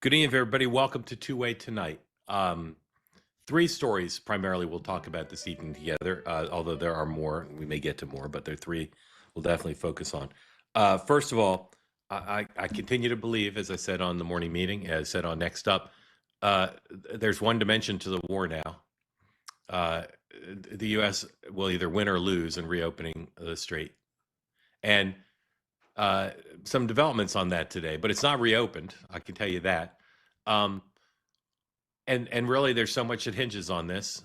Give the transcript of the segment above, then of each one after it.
Good evening, everybody. Welcome to Two Way Tonight. Three stories primarily we'll talk about this evening together, although there are more. We may get to more, but there are three we'll definitely focus on. First of all, I continue to believe, as I said on the morning meeting, as I said on Next Up, there's one dimension to the war now. The U.S. will either win or lose in reopening the Strait. And some developments on that today, but it's not reopened. I can tell you that. Um, and really, there's so much that hinges on this,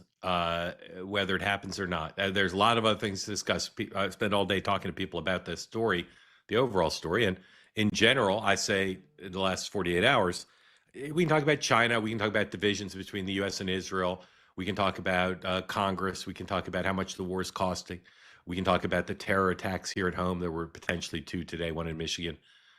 whether it happens or not. There's a lot of other things to discuss. I spend all day talking to people about this story, the overall story, and in general, I say in the last 48 hours, we can talk about China, we can talk about divisions between the U.S. and Israel, we can talk about Congress, we can talk about how much the war is costing. We can talk about the terror attacks here at home. There were potentially two today, one in Michigan,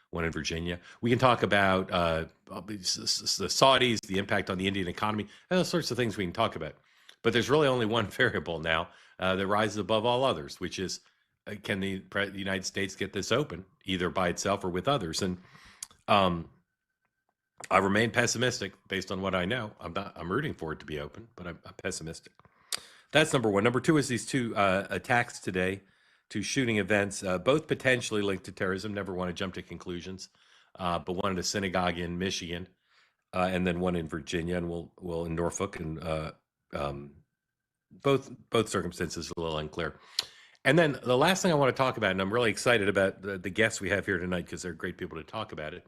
one in Virginia. We can talk about the Saudis, the impact on the Indian economy, and those sorts of things we can talk about. But there's really only one variable now that rises above all others, which is can the United States get this open, either by itself or with others? And I remain pessimistic based on what I know. I'm rooting for it to be open, but I'm pessimistic. That's number one. Number two is these two attacks today, two shooting events, both potentially linked to terrorism. Never want to jump to conclusions, but one at a synagogue in Michigan, and then one in Virginia, and we'll in Norfolk, and both circumstances are a little unclear. And then the last thing I want to talk about, and I'm really excited about the guests we have here tonight because they're great people to talk about it,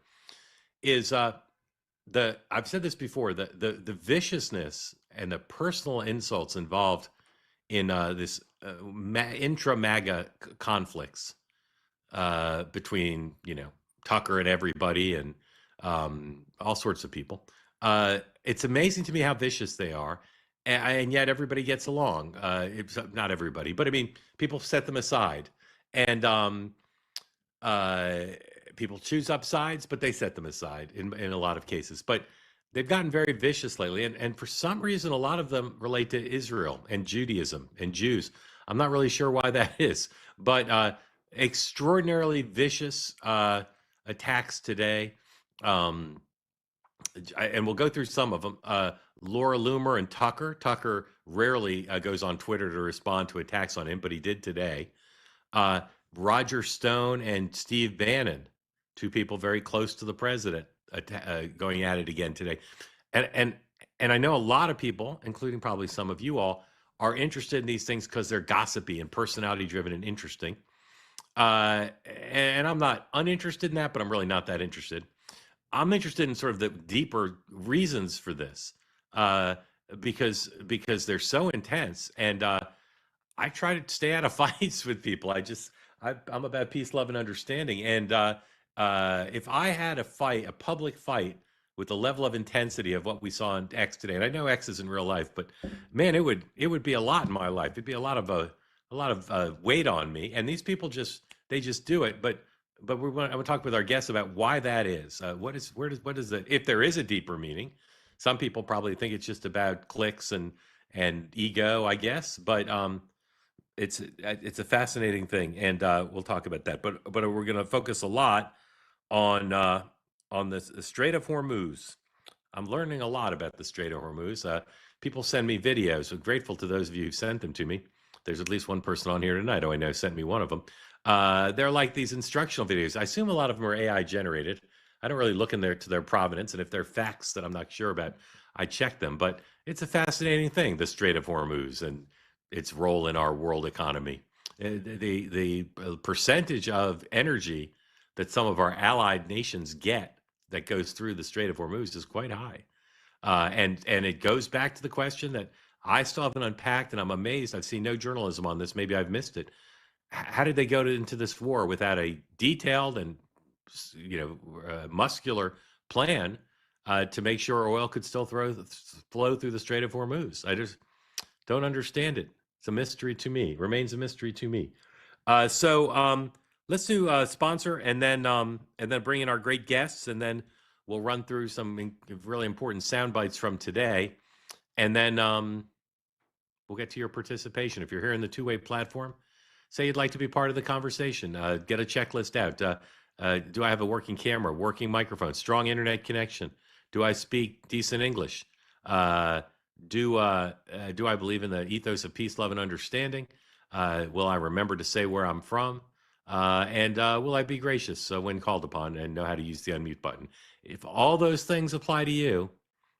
is I've said this before, the viciousness and the personal insults involved in this intra-MAGA conflicts between, Tucker and everybody and all sorts of people. It's amazing to me how vicious they are. And yet everybody gets along. It's not everybody, but I mean, people set them aside. And people choose up sides, but they set them aside in a lot of cases. But they've gotten very vicious lately. And for some reason, a lot of them relate to Israel and Judaism and Jews. I'm not really sure why that is, but extraordinarily vicious attacks today. And we'll go through some of them. Laura Loomer and Tucker. Tucker rarely goes on Twitter to respond to attacks on him, but he did today. Roger Stone and Steve Bannon, two people very close to the president, going at it again today. And I know a lot of people, including probably some of you all, are interested in these things because they're gossipy and personality driven and interesting. And I'm not uninterested in that, but I'm really not that interested. I'm interested in sort of the deeper reasons for this, because they're so intense. And I try to stay out of fights with people. I'm about peace, love, and understanding. And if I had a public fight with the level of intensity of what we saw on X today, and I know X isn't real life, but man, it would be a lot in my life. It'd be a lot of weight on me. And these people they just do it. But I want to talk with our guests about why that is. What is if there is a deeper meaning? Some people probably think it's just about clicks and ego, I guess. But it's a fascinating thing, and we'll talk about that. But we're going to focus a lot on the Strait of Hormuz. I'm learning a lot about the Strait of Hormuz. People send me videos. I'm grateful to those of you who sent them to me. There's at least one person on here tonight who I know sent me one of them. They're like these instructional videos. I assume a lot of them are AI generated. I don't really look in there to their provenance, and if they're facts that I'm not sure about, I check them. But it's a fascinating thing, the Strait of Hormuz and its role in our world economy. The percentage of energy that some of our allied nations get that goes through the Strait of Hormuz is quite high. And it goes back to the question that I still haven't unpacked, and I'm amazed. I've seen no journalism on this. Maybe I've missed it. How did they go into this war without a detailed and muscular plan to make sure oil could still flow through the Strait of Hormuz? I just don't understand it. It's a mystery to me. Remains a mystery to me. So let's do sponsor, and then bring in our great guests, and then we'll run through some really important sound bites from today, and then we'll get to your participation. If you're here in the two-way platform, say you'd like to be part of the conversation. Get a checklist out. Do I have a working camera, working microphone, strong internet connection? Do I speak decent English? Uh, do I believe in the ethos of peace, love, and understanding? Will I remember to say where I'm from? And will I be gracious when called upon and know how to use the unmute button? If all those things apply to you,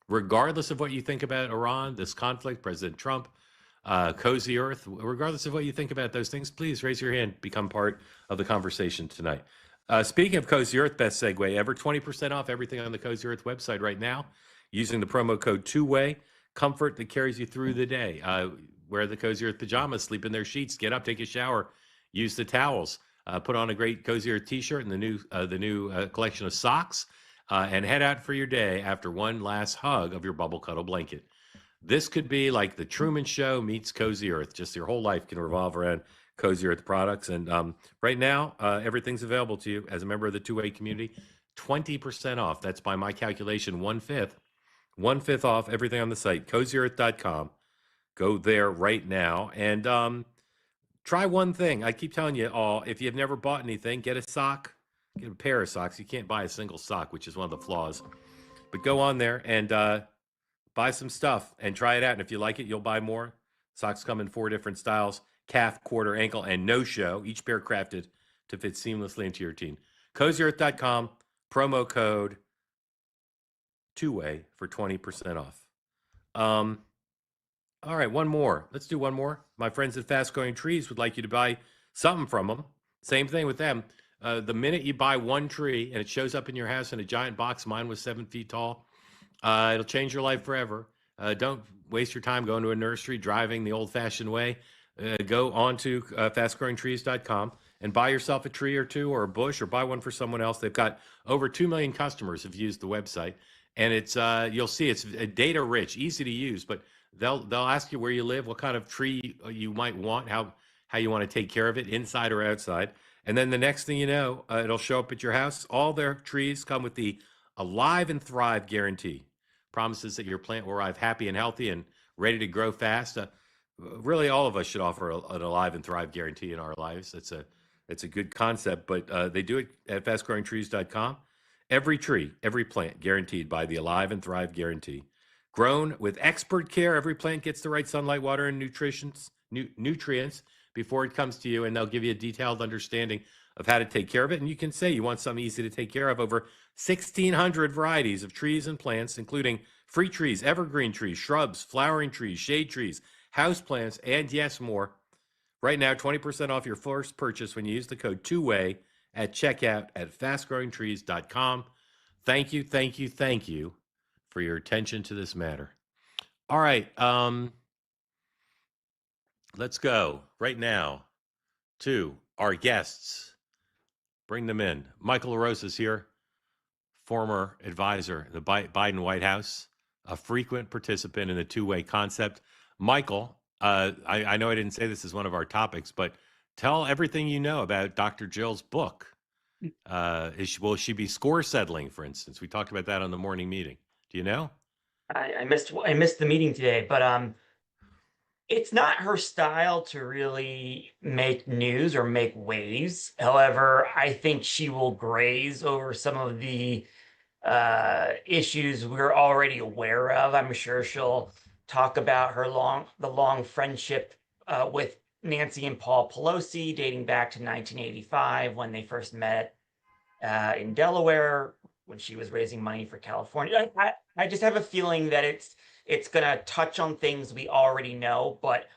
regardless of what you think about Iran, this conflict, President Trump, Cozy Earth, regardless of what you think about those things, please raise your hand, become part of the conversation tonight. Speaking of Cozy Earth, best segue ever, 20% off everything on the Cozy Earth website right now using the promo code two-way, comfort that carries you through the day. Wear the Cozy Earth pajamas, sleep in their sheets, get up, take a shower, use the towels, put on a great Cozy Earth t-shirt and the new collection of socks, and head out for your day after one last hug of your bubble cuddle blanket. This could be like the Truman Show meets Cozy Earth. Just your whole life can revolve around Cozy Earth products. And right now, everything's available to you as a member of the two-way community. 20% off. That's by my calculation, one-fifth off everything on the site, CozyEarth.com. Go there right now and try one thing. I keep telling you all, if you've never bought anything, get a sock, get a pair of socks. You can't buy a single sock, which is one of the flaws. But go on there and buy some stuff and try it out. And if you like it, you'll buy more. Socks come in 4 different styles: calf, quarter, ankle, and no-show. Each pair crafted to fit seamlessly into your routine. CozyEarth.com, promo code two-way for 20% off. All right, one more. Let's do one more. My friends at Fast Growing Trees would like you to buy something from them. Same thing with them. The minute you buy one tree and it shows up in your house in a giant box, mine was 7 feet tall, it'll change your life forever. Don't waste your time going to a nursery, driving the old-fashioned way. Go on to fastgrowingtrees.com and buy yourself a tree or two or a bush, or buy one for someone else. They've got over 2 million customers who've used the website, and it's you'll see it's data rich, easy to use. But they'll ask you where you live, what kind of tree you might want, how you want to take care of it, inside or outside. And then the next thing you know, it'll show up at your house. All their trees come with the Alive and Thrive guarantee. Promises that your plant will arrive happy and healthy and ready to grow fast. Really, all of us should offer an Alive and Thrive guarantee in our lives. It's a good concept, but they do it at fastgrowingtrees.com. Every tree, every plant, guaranteed by the Alive and Thrive guarantee. Grown with expert care, every plant gets the right sunlight, water, and nutrients before it comes to you, and they'll give you a detailed understanding of how to take care of it. And you can say you want something easy to take care of. Over 1,600 varieties of trees and plants, including free trees, evergreen trees, shrubs, flowering trees, shade trees, house plants, and yes, more. Right now, 20% off your first purchase when you use the code two-way at checkout at fastgrowingtrees.com. Thank you, thank you, thank you for your attention to this matter. All right, let's go right now to our guests. Bring them in. Michael Arosa is here, former advisor in the Biden White House, a frequent participant in the two-way concept. Michael, I know I didn't say this as one of our topics, but tell everything you know about Dr. Jill's book. Will she be score settling, for instance? We talked about that on the morning meeting. Do you know? I missed the meeting today, but it's not her style to really make news or make waves. However, I think she will graze over some of the issues we're already aware of. I'm sure she'll talk about the long friendship with Nancy and Paul Pelosi dating back to 1985 when they first met in Delaware when she was raising money for California. I just have a feeling that it's going to touch on things we already know, but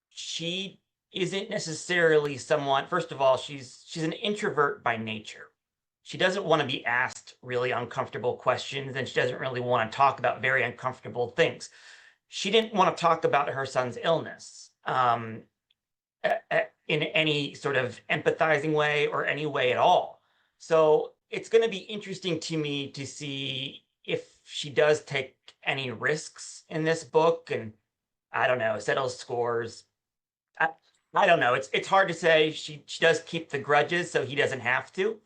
she isn't necessarily someone. First of all, she's an introvert by nature. She doesn't want to be asked really uncomfortable questions, and she doesn't really want to talk about very uncomfortable things. She didn't want to talk about her son's illness in any sort of empathizing way or any way at all. So it's going to be interesting to me to see if she does take any risks in this book, and I don't know, settles scores. I don't know. It's hard to say. She does keep the grudges, so he doesn't have to.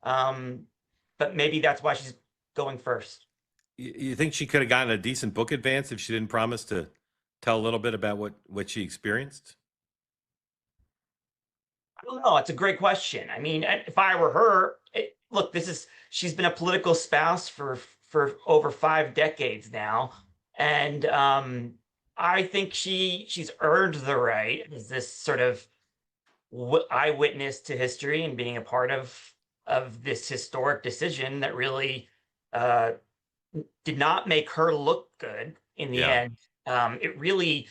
But maybe that's why she's going first. You think she could have gotten a decent book advance if she didn't promise to tell a little bit about what she experienced? I don't know. It's a great question. I mean, if I were her, look, she's been a political spouse for for over 5 decades now, and I think she's earned the right as this sort of eyewitness to history and being a part of this historic decision that really uh, did not make her look good in the Yeah. end. It really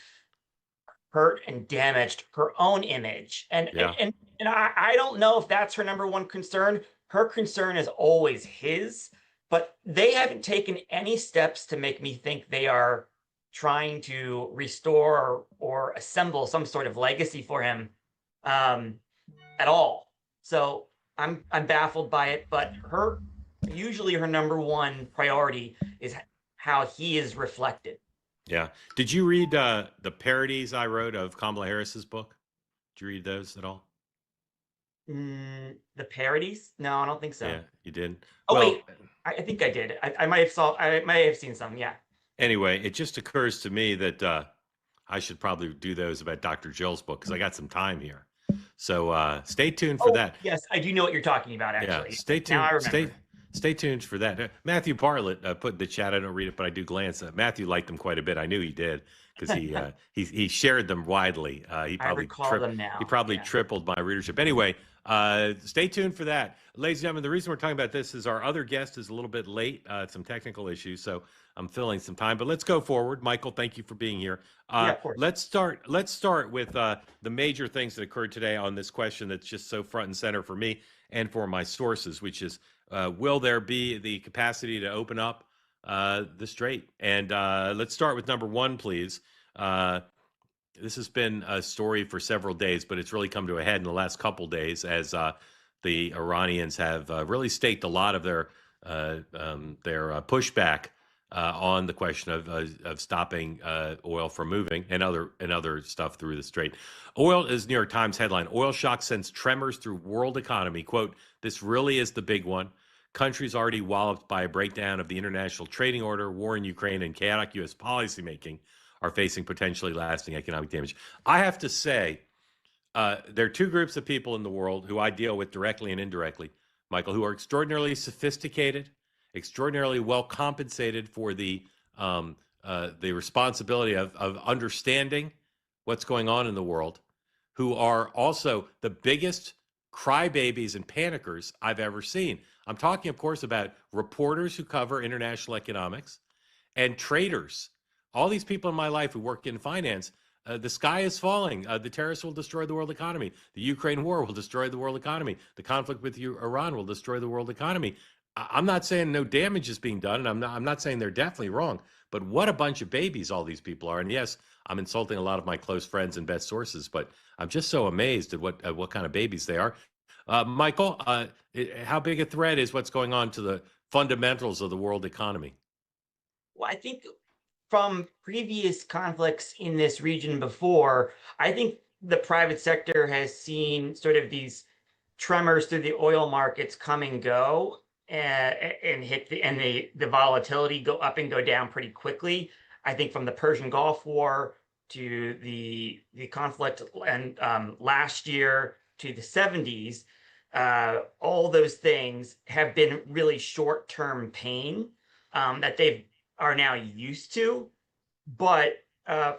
hurt and damaged her own image. Yeah. And I don't know if that's her number one concern. Her concern is always his, but they haven't taken any steps to make me think they are trying to restore or assemble some sort of legacy for him um, at all. So I'm baffled by it, but usually her number one priority is how he is reflected. Yeah. Did you read the parodies I wrote of Kamala Harris's book? Did you read those at all? The parodies? No, I don't think so. Yeah, you did. Oh Well, wait, I think I did. I might have seen some. Yeah. anyway, it just occurs to me that I should probably do those about Dr. Jill's book because I got some time here. So stay tuned for Oh that. yes, I do know what you're talking about. Yeah, Actually, stay now I tuned. remember. Stay tuned for that. Matthew Bartlett put in the chat. I don't read it, but I do glance. Matthew liked them quite a bit. I knew he did because he shared them widely. He I probably recall them now. he probably Yeah. tripled my readership. Anyway, stay tuned for that, ladies and gentlemen. The reason we're talking about this is our other guest is a little bit late. Some technical issues, so I'm filling some time. But let's go forward. Michael, thank you for being here. Yeah, of course. Let's start with the major things that occurred today on this question that's just so front and center for me and for my sources, which is will there be the capacity to open up the Strait? And let's start with number one, please. This has been a story for several days, but it's really come to a head in the last couple days as the Iranians have really staked a lot of their pushback on the question of stopping oil from moving and other stuff through the Strait. Oil is New York Times headline: Oil shock sends tremors through world economy. Quote, this really is the big one. Countries already walloped by a breakdown of the international trading order, war in Ukraine, and chaotic U.S. policymaking are facing potentially lasting economic damage. I have to say, there are two groups of people in the world who I deal with directly and indirectly, Michael, who are extraordinarily sophisticated, extraordinarily well compensated for the responsibility of understanding what's going on in the world, who are also the biggest crybabies and panickers I've ever seen. I'm talking, of course, about reporters who cover international economics and traders. All these people in my life who work in finance. The sky is falling. The terrorists will destroy the world economy. The Ukraine war will destroy the world economy. The conflict with Iran will destroy the world economy. I'm not saying no damage is being done, and I'm not saying they're definitely wrong. But what a bunch of babies all these people are. And yes, I'm insulting a lot of my close friends and best sources, but I'm just so amazed at what kind of babies they are. Michael, how big a threat is what's going on to the fundamentals of the world economy? Well, I think from previous conflicts in this region before, I think the private sector has seen sort of these tremors through the oil markets come and go and hit the volatility go up and go down pretty quickly. I think from the Persian Gulf War to the conflict and last year to the 70s, all those things have been really short-term pain that they are now used to. But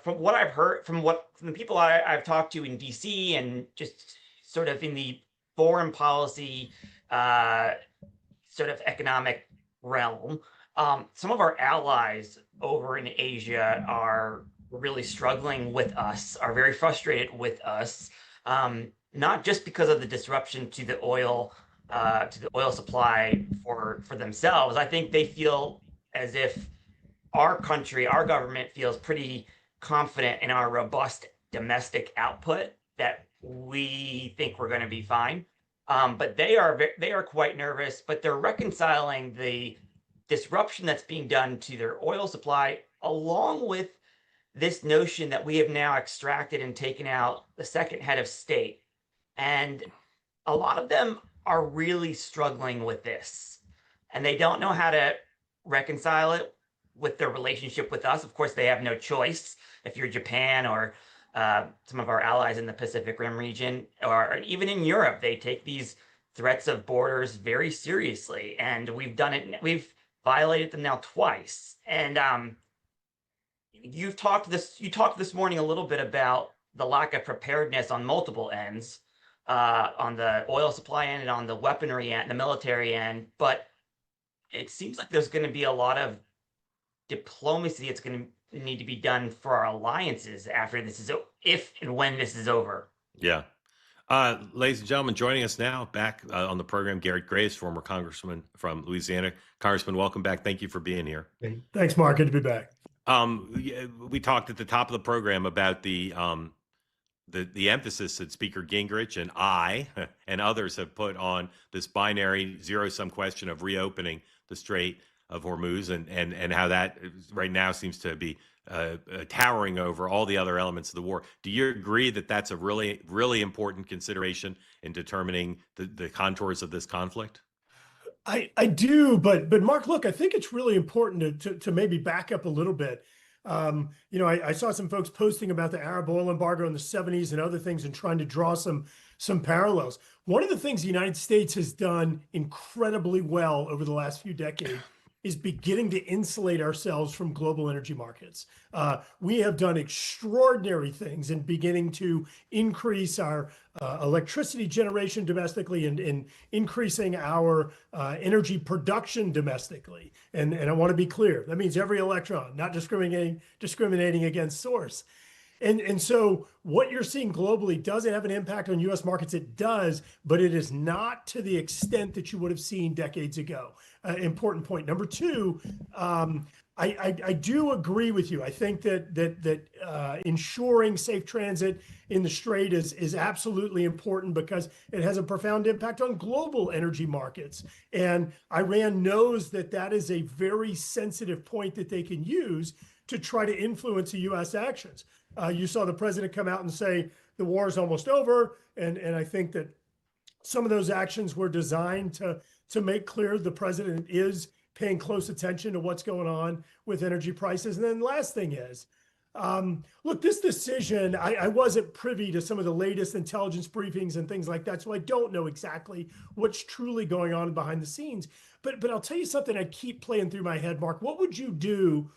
from what I've heard, from the people I've talked to in DC and just sort of in the foreign policy sort of economic realm, some of our allies over in Asia are really struggling with us, are very frustrated with us, not just because of the disruption to the oil supply for themselves. I think they feel as if our country, our government feels pretty confident in our robust domestic output that we think we're going to be fine. But they are quite nervous, but they're reconciling the disruption that's being done to their oil supply along with this notion that we have now extracted and taken out the second head of state. And a lot of them are really struggling with this, and they don't know how to reconcile it with their relationship with us. Of course, they have no choice. If you're Japan or some of our allies in the Pacific Rim region, or even in Europe, they take these threats of borders very seriously. And we've done it. We've violated them now twice. And you talked this morning a little bit about the lack of preparedness on multiple ends, on the oil supply end and on the weaponry end, the military end. But it seems like there's going to be a lot of diplomacy that's going to need to be done for our alliances after this is, if and when this is over. Yeah. Ladies and gentlemen, joining us now back on the program, Garret Graves, former congressman from Louisiana. Congressman, welcome back. Thank you for being here. Thanks, Mark. Good to be back. We talked at the top of the program about the emphasis that Speaker Gingrich and I and others have put on this binary zero-sum question of reopening the Strait of Hormuz and how that right now seems to be towering over all the other elements of the war. Do you agree that that's a really, really important consideration in determining the contours of this conflict? I do, but Mark, look, I think it's really important to maybe back up a little bit. I saw some folks posting about the Arab oil embargo in the 70s and other things and trying to draw some parallels. One of the things the United States has done incredibly well over the last few decades is beginning to insulate ourselves from global energy markets. We have done extraordinary things in beginning to increase our electricity generation domestically and increasing our energy production domestically. And I want to be clear, that means every electron, not discriminating against source. And so what you're seeing globally, does it have an impact on U.S. markets? It does, but it is not to the extent that you would have seen decades ago. Important point. Number two, I do agree with you. I think that ensuring safe transit in the Strait is absolutely important because it has a profound impact on global energy markets. And Iran knows that is a very sensitive point that they can use to try to influence the U.S. actions. You saw the president come out and say the war is almost over, and I think that some of those actions were designed to make clear the president is paying close attention to what's going on with energy prices. And then the last thing is, look, this decision, I wasn't privy to some of the latest intelligence briefings and things like that, so I don't know exactly what's truly going on behind the scenes. But I'll tell you something I keep playing through my head, Mark. What would you do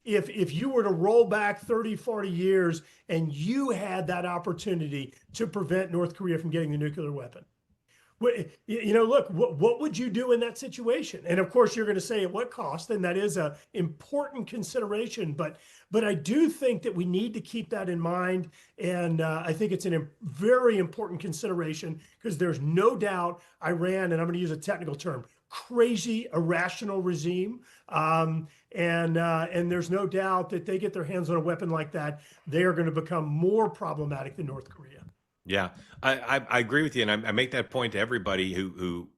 if you were to roll back 30, 40 years and you had that opportunity to prevent North Korea from getting the nuclear weapon? Look, what would you do in that situation? And of course, you're going to say at what cost, and that is an important consideration. But I do think that we need to keep that in mind. And I think it's a very important consideration because there's no doubt Iran, and I'm going to use a technical term, crazy, irrational regime. And there's no doubt that they get their hands on a weapon like that, they are going to become more problematic than North Korea. Yeah, I agree with you, and I make that point to everybody who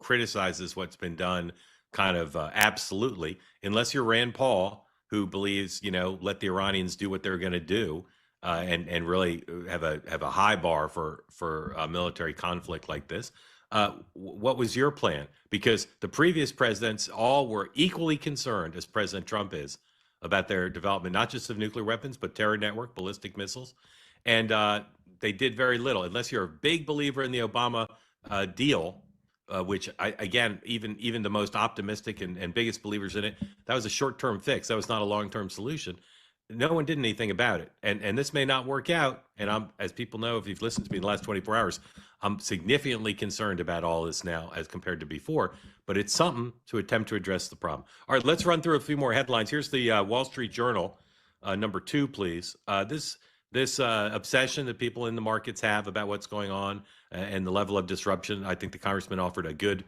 criticizes what's been done. Kind of absolutely, unless you're Rand Paul, who believes let the Iranians do what they're going to do, and really have a high bar for a military conflict like this. What was your plan? Because the previous presidents all were equally concerned as President Trump is about their development, not just of nuclear weapons, but terror network, ballistic missiles, and they did very little, unless you're a big believer in the Obama deal, which again, even the most optimistic and biggest believers in it, that was a short-term fix. That was not a long-term solution. No one did anything about it. And this may not work out. And as people know, if you've listened to me in the last 24 hours, I'm significantly concerned about all this now as compared to before, but it's something to attempt to address the problem. All right, let's run through a few more headlines. Here's the Wall Street Journal, number 2, please. This obsession that people in the markets have about what's going on and the level of disruption, I think the congressman offered a good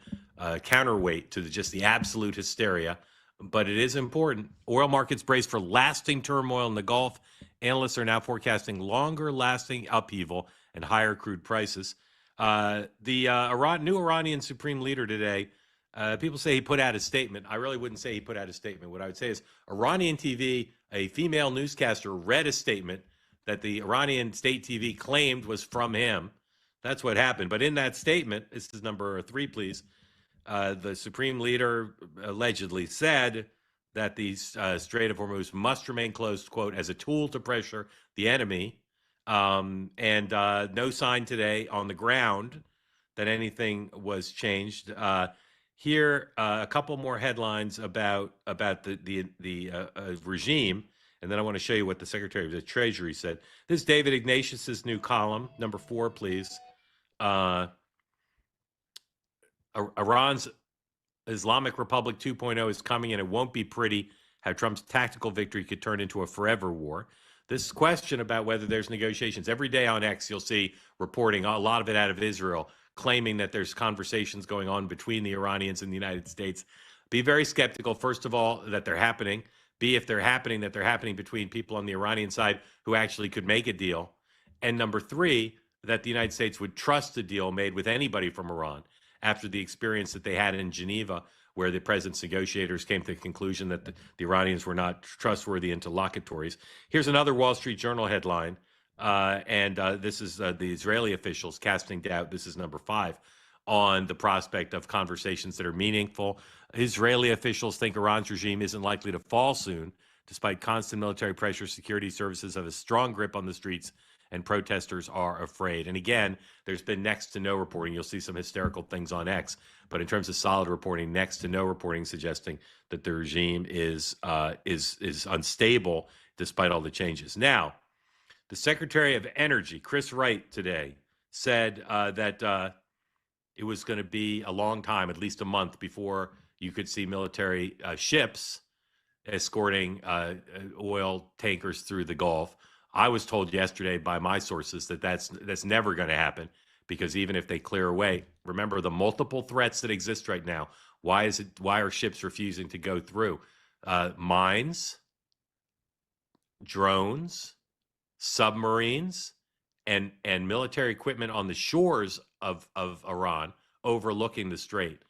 counterweight to just the absolute hysteria. But it is important. Oil markets brace for lasting turmoil in the Gulf. Analysts are now forecasting longer-lasting upheaval and higher crude prices. The new Iranian supreme leader today, people say he put out a statement. I really wouldn't say he put out a statement. What I would say is Iranian TV, a female newscaster, read a statement that the Iranian state TV claimed was from him. That's what happened. But in that statement, this is number 3, please, the supreme leader allegedly said that the Strait of Hormuz must remain closed, quote, as a tool to pressure the enemy. And no sign today on the ground that anything was changed. Here, a couple more headlines about the regime, and then I want to show you what the Secretary of the Treasury said. This is David Ignatius's new column, number 4, please. Iran's Islamic Republic 2.0 is coming, and it won't be pretty. How Trump's tactical victory could turn into a forever war. This question about whether there's negotiations. Every day on X, you'll see reporting, a lot of it out of Israel, claiming that there's conversations going on between the Iranians and the United States. Be very skeptical, first of all, that they're happening. B, if they're happening, that they're happening between people on the Iranian side who actually could make a deal. And number 3, that the United States would trust a deal made with anybody from Iran after the experience that they had in Geneva, where the president's negotiators came to the conclusion that the Iranians were not trustworthy interlocutors. Here's another Wall Street Journal headline, and this is the Israeli officials casting doubt. This is number 5 on the prospect of conversations that are meaningful. Israeli officials think Iran's regime isn't likely to fall soon, despite constant military pressure. Security services have a strong grip on the streets, and protesters are afraid. And again, there's been next to no reporting. You'll see some hysterical things on X, but in terms of solid reporting, next to no reporting suggesting that the regime is unstable despite all the changes. Now, the Secretary of Energy, Chris Wright, today said that it was going to be a long time, at least a month, before you could see military ships escorting oil tankers through the Gulf. I was told yesterday by my sources that that's never going to happen, because even if they clear away, remember the multiple threats that exist right now. Why are ships refusing to go through? Mines, drones, submarines, and military equipment on the shores of Iran overlooking the Strait.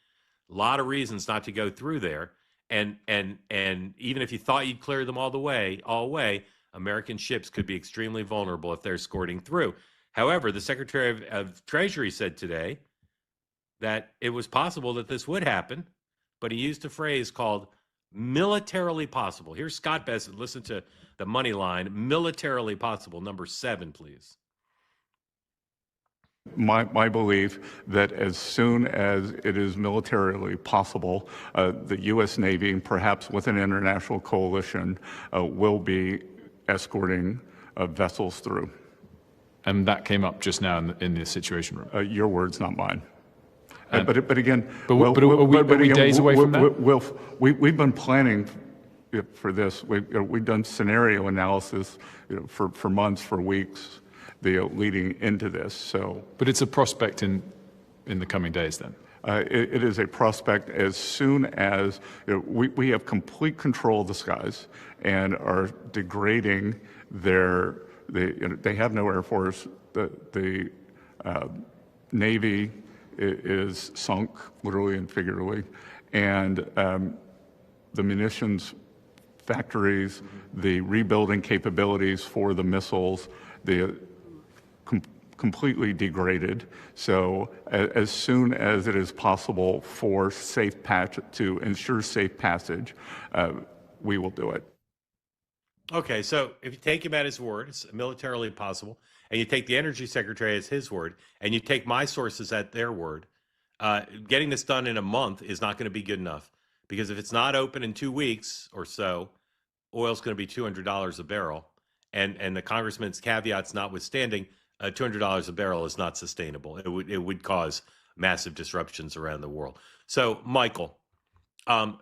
A lot of reasons not to go through there. And even if you thought you'd clear them all away, American ships could be extremely vulnerable if they're escorting through. However, the Secretary of Treasury said today that it was possible that this would happen, but he used a phrase called militarily possible. Here's Scott Bessent. Listen to the money line. Militarily possible. Number 7, please. My belief that as soon as it is militarily possible, the U.S. Navy, perhaps with an international coalition, will be escorting vessels through. And that came up just now in the Situation Room. Your words, not mine. But again, are we days away from that? We've been planning for this. We've done scenario analysis, for months, for weeks, leading into this. So, but it's a prospect in the coming days, then. It is a prospect as soon as we have complete control of the skies and are degrading they have no Air Force. The Navy is sunk, literally and figuratively, and the munitions factories, the rebuilding capabilities for the missiles, completely degraded. So as soon as it is possible for to ensure safe passage, we will do it. Okay, so if you take him at his word, it's militarily possible, and you take the Energy Secretary as his word, and you take my sources at their word, getting this done in a month is not going to be good enough, because if it's not open in 2 weeks or so, oil's going to be $200 a barrel, and the congressman's caveats notwithstanding, $200 a barrel is not sustainable. It would cause massive disruptions around the world. So, Michael, on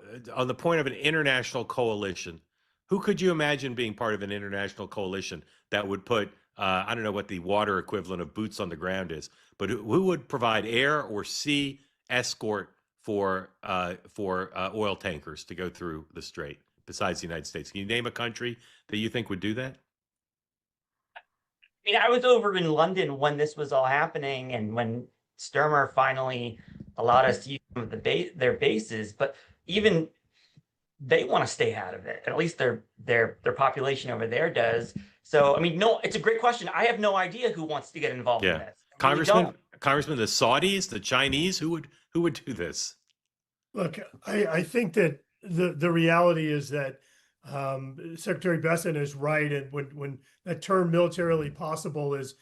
the point of an international coalition, who could you imagine being part of an international coalition that would put, I don't know what the water equivalent of boots on the ground is, but who would provide air or sea escort for oil tankers to go through the Strait besides the United States? Can you name a country that you think would do that? I mean, I was over in London when this was all happening, and when Sturmer finally allowed us to use some of their bases, but even they want to stay out of it. At least their population over there does. So, I mean, no, it's a great question. I have no idea who wants to get involved in this. Congressman, the Saudis, the Chinese, who would do this? Look, I think that the reality is that Secretary Bessent is right, and when that term militarily possible is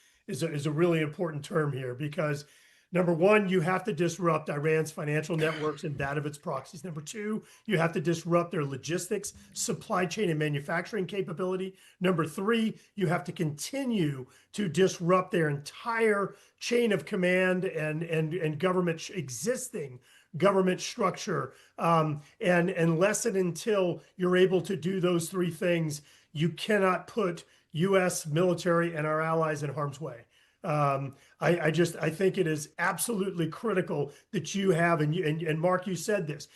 a really important term here, because Number one, you have to disrupt Iran's financial networks and that of its proxies. Number two, you have to disrupt their logistics, supply chain, and manufacturing capability. Number three, you have to continue to disrupt their entire chain of command and government existing government structure. And unless and until you're able to do those three things, you cannot put U.S. military and our allies in harm's way. I think it is absolutely critical that you have, and Mark, you said this,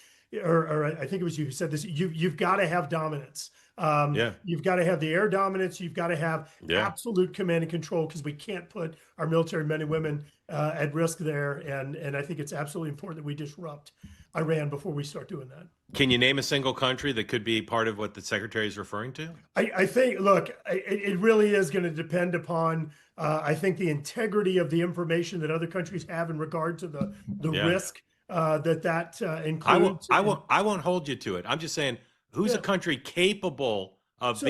or I think it was you who said this. You've got to have dominance. You've got to have the air dominance. You've got to have absolute command and control, because we can't put our military men and women at risk there. And I think it's absolutely important that we disrupt Iran before we start doing that. Can you name a single country that could be part of what the secretary is referring to? I think, look, it really is going to depend upon, I think, the integrity of the information that other countries have in regard to the risk that includes. I won't hold you to it. I'm just saying, who's a country capable of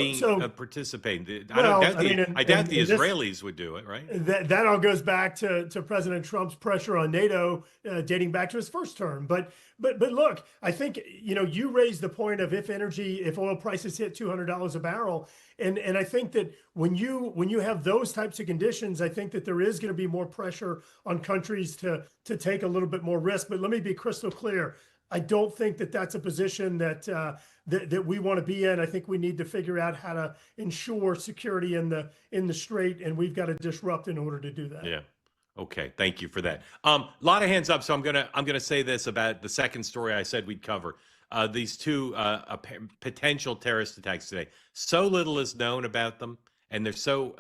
participating? I doubt the Israelis would do it, right? That all goes back to President Trump's pressure on NATO, dating back to his first term. But look, I think, you raised the point of if oil prices hit $200 a barrel, and I think that when you have those types of conditions, I think that there is going to be more pressure on countries to take a little bit more risk. But let me be crystal clear. I don't think that that's a position that we want to be in. I think we need to figure out how to ensure security in the Strait, and we've got to disrupt in order to do that. Yeah. Okay. Thank you for that. A lot of hands up. So I'm gonna say this about the second story I said we'd cover. These two potential terrorist attacks today. So little is known about them, and they're so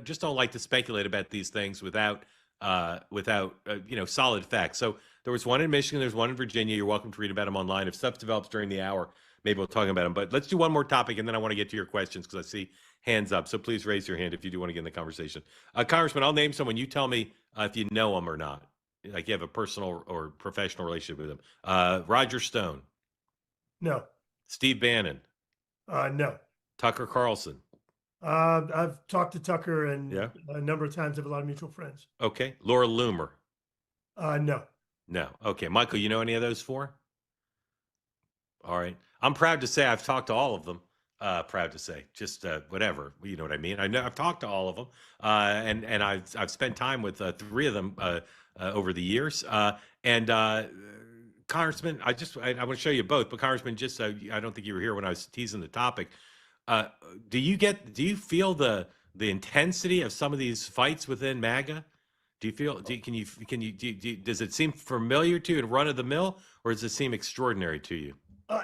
just don't like to speculate about these things without solid facts. So there was one in Michigan, there's one in Virginia. You're welcome to read about them online. If stuff develops during the hour, maybe we'll talk about them. But let's do one more topic, and then I want to get to your questions, because I see hands up. So please raise your hand if you do want to get in the conversation. Congressman, I'll name someone. You tell me if you know them or not, like you have a personal or professional relationship with them. Roger Stone. No. Steve Bannon. No. Tucker Carlson. I've talked to Tucker and a number of times. I have a lot of mutual friends. Okay. Laura Loomer. No. No. Okay. Michael, you know any of those four? All right. I'm proud to say I've talked to all of them. Proud to say, just whatever, you know what I mean. I know I've talked to all of them, and I've spent time with three of them over the years. Congressman, I want to show you both, but Congressman, just I don't think you were here when I was teasing the topic. Do you feel the intensity of some of these fights within MAGA? Do you feel? Does it seem familiar to you and run of the mill, or does it seem extraordinary to you?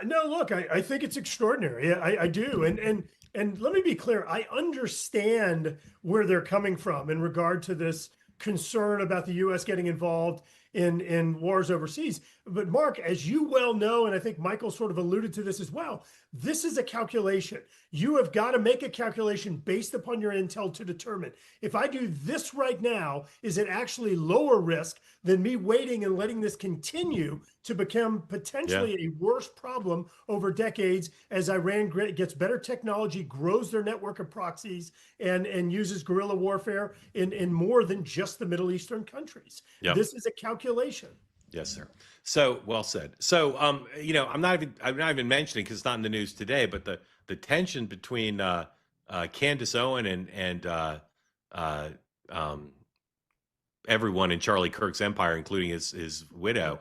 No, look, I think it's extraordinary. I do. And let me be clear. I understand where they're coming from in regard to this concern about the U.S. getting involved in wars overseas. But Mark, as you well know, and I think Michael sort of alluded to this as well, this is a calculation. You have got to make a calculation based upon your intel to determine, if I do this right now, is it actually lower risk than me waiting and letting this continue to become potentially a worse problem over decades as Iran gets better technology, grows their network of proxies, and uses guerrilla warfare in more than just the Middle Eastern countries. This is a calculation. Yes, sir. So well said. So, I'm not even mentioning, because it's not in the news today, but the tension between Candace Owen and everyone in Charlie Kirk's empire, including his widow,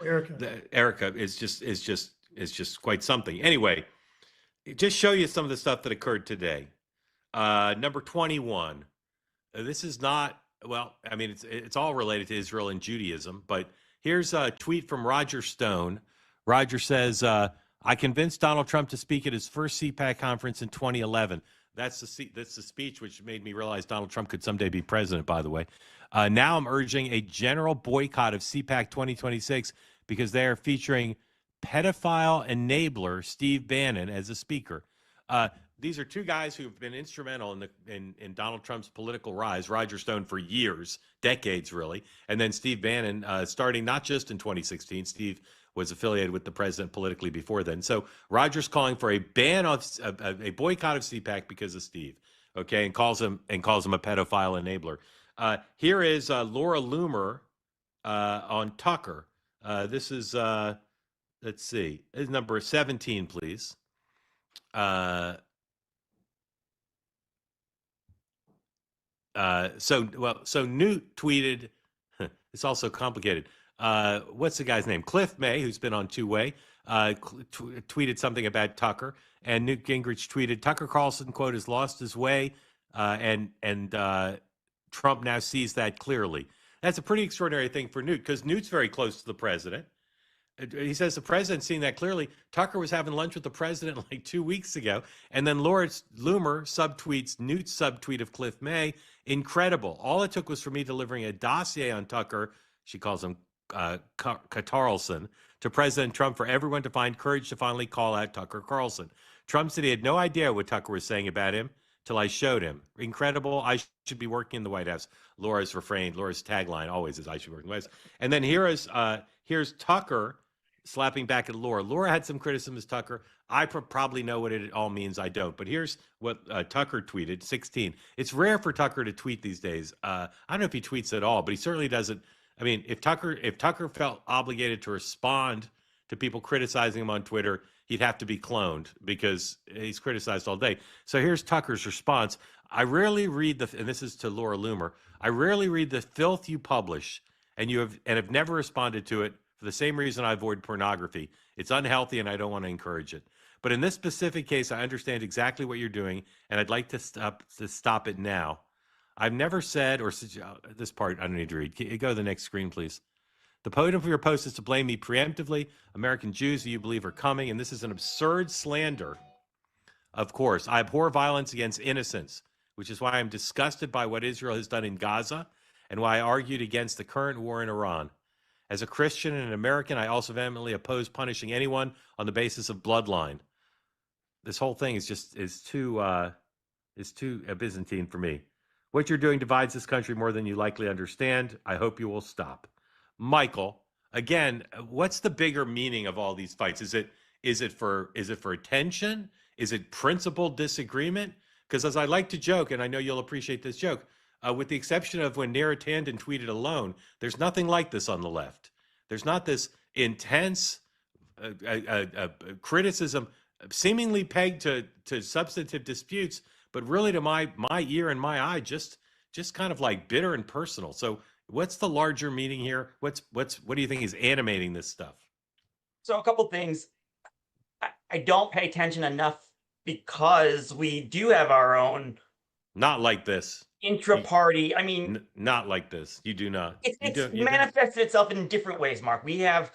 Erica, is just quite something. Anyway, just show you some of the stuff that occurred today. Number 21. This is not, well, I mean, it's all related to Israel and Judaism, but here's a tweet from Roger Stone. Roger says, I convinced Donald Trump to speak at his first CPAC conference in 2011. That's the speech which made me realize Donald Trump could someday be president, by the way. Now I'm urging a general boycott of CPAC 2026 because they are featuring pedophile enabler Steve Bannon as a speaker. These are two guys who've been instrumental in Donald Trump's political rise. Roger Stone for years, decades really, and then Steve Bannon starting not just in 2016. Steve was affiliated with the president politically before then. So Roger's calling for a ban of a boycott of CPAC because of Steve. Okay, and calls him a pedophile enabler. Here is Laura Loomer on Tucker. This is, let's see, is number 17, please. So Newt tweeted, it's also complicated. What's the guy's name? Cliff May, who's been on two-way, tweeted something about Tucker, and Newt Gingrich tweeted, Tucker Carlson, quote, has lost his way, and Trump now sees that clearly. That's a pretty extraordinary thing for Newt, because Newt's very close to the president. He says the president's seeing that clearly. Tucker was having lunch with the president like 2 weeks ago. And then Lawrence Loomer subtweets Newt's subtweet of Cliff May. Incredible. All it took was for me delivering a dossier on Tucker, she calls him Carlson, to President Trump for everyone to find courage to finally call out Tucker Carlson. Trump said he had no idea what Tucker was saying about him till I showed him. Incredible. I should be working in the White House. Laura's refrain, Laura's tagline always is I should work in the White House. And then here's Tucker slapping back at Laura. Laura had some criticism as Tucker. I probably know what it all means. I don't. But here's what Tucker tweeted, 16. It's rare for Tucker to tweet these days. I don't know if he tweets at all, but he certainly doesn't. I mean, if Tucker felt obligated to respond to people criticizing him on Twitter, he'd have to be cloned because he's criticized all day. So here's Tucker's response. I rarely read and this is to Laura Loomer, I rarely read the filth you publish, and have never responded to it for the same reason I avoid pornography. It's unhealthy and I don't want to encourage it. But in this specific case, I understand exactly what you're doing, and I'd like to stop it now. I've never said or this part I don't need to read. Go to the next screen, please. The point of your post is to blame me preemptively. American Jews who you believe are coming, and this is an absurd slander. Of course, I abhor violence against innocents, which is why I'm disgusted by what Israel has done in Gaza and why I argued against the current war in Iran. As a Christian and an American, I also vehemently oppose punishing anyone on the basis of bloodline. This whole thing is too Byzantine for me. What you're doing divides this country more than you likely understand. I hope you will stop. Michael, again, what's the bigger meaning of all these fights? Is it for attention? Is it principled disagreement? Because as I like to joke, and I know you'll appreciate this joke, with the exception of when Neera Tanden tweeted alone, there's nothing like this on the left. There's not this intense criticism, seemingly pegged to substantive disputes, but really to my ear and my eye, just kind of like bitter and personal. So what's the larger meaning here? What do you think is animating this stuff? So a couple things. I don't pay attention enough because we do have our own. Not like this. Intra-party. I mean, not like this. You do not. It's manifested itself in different ways, Mark. We have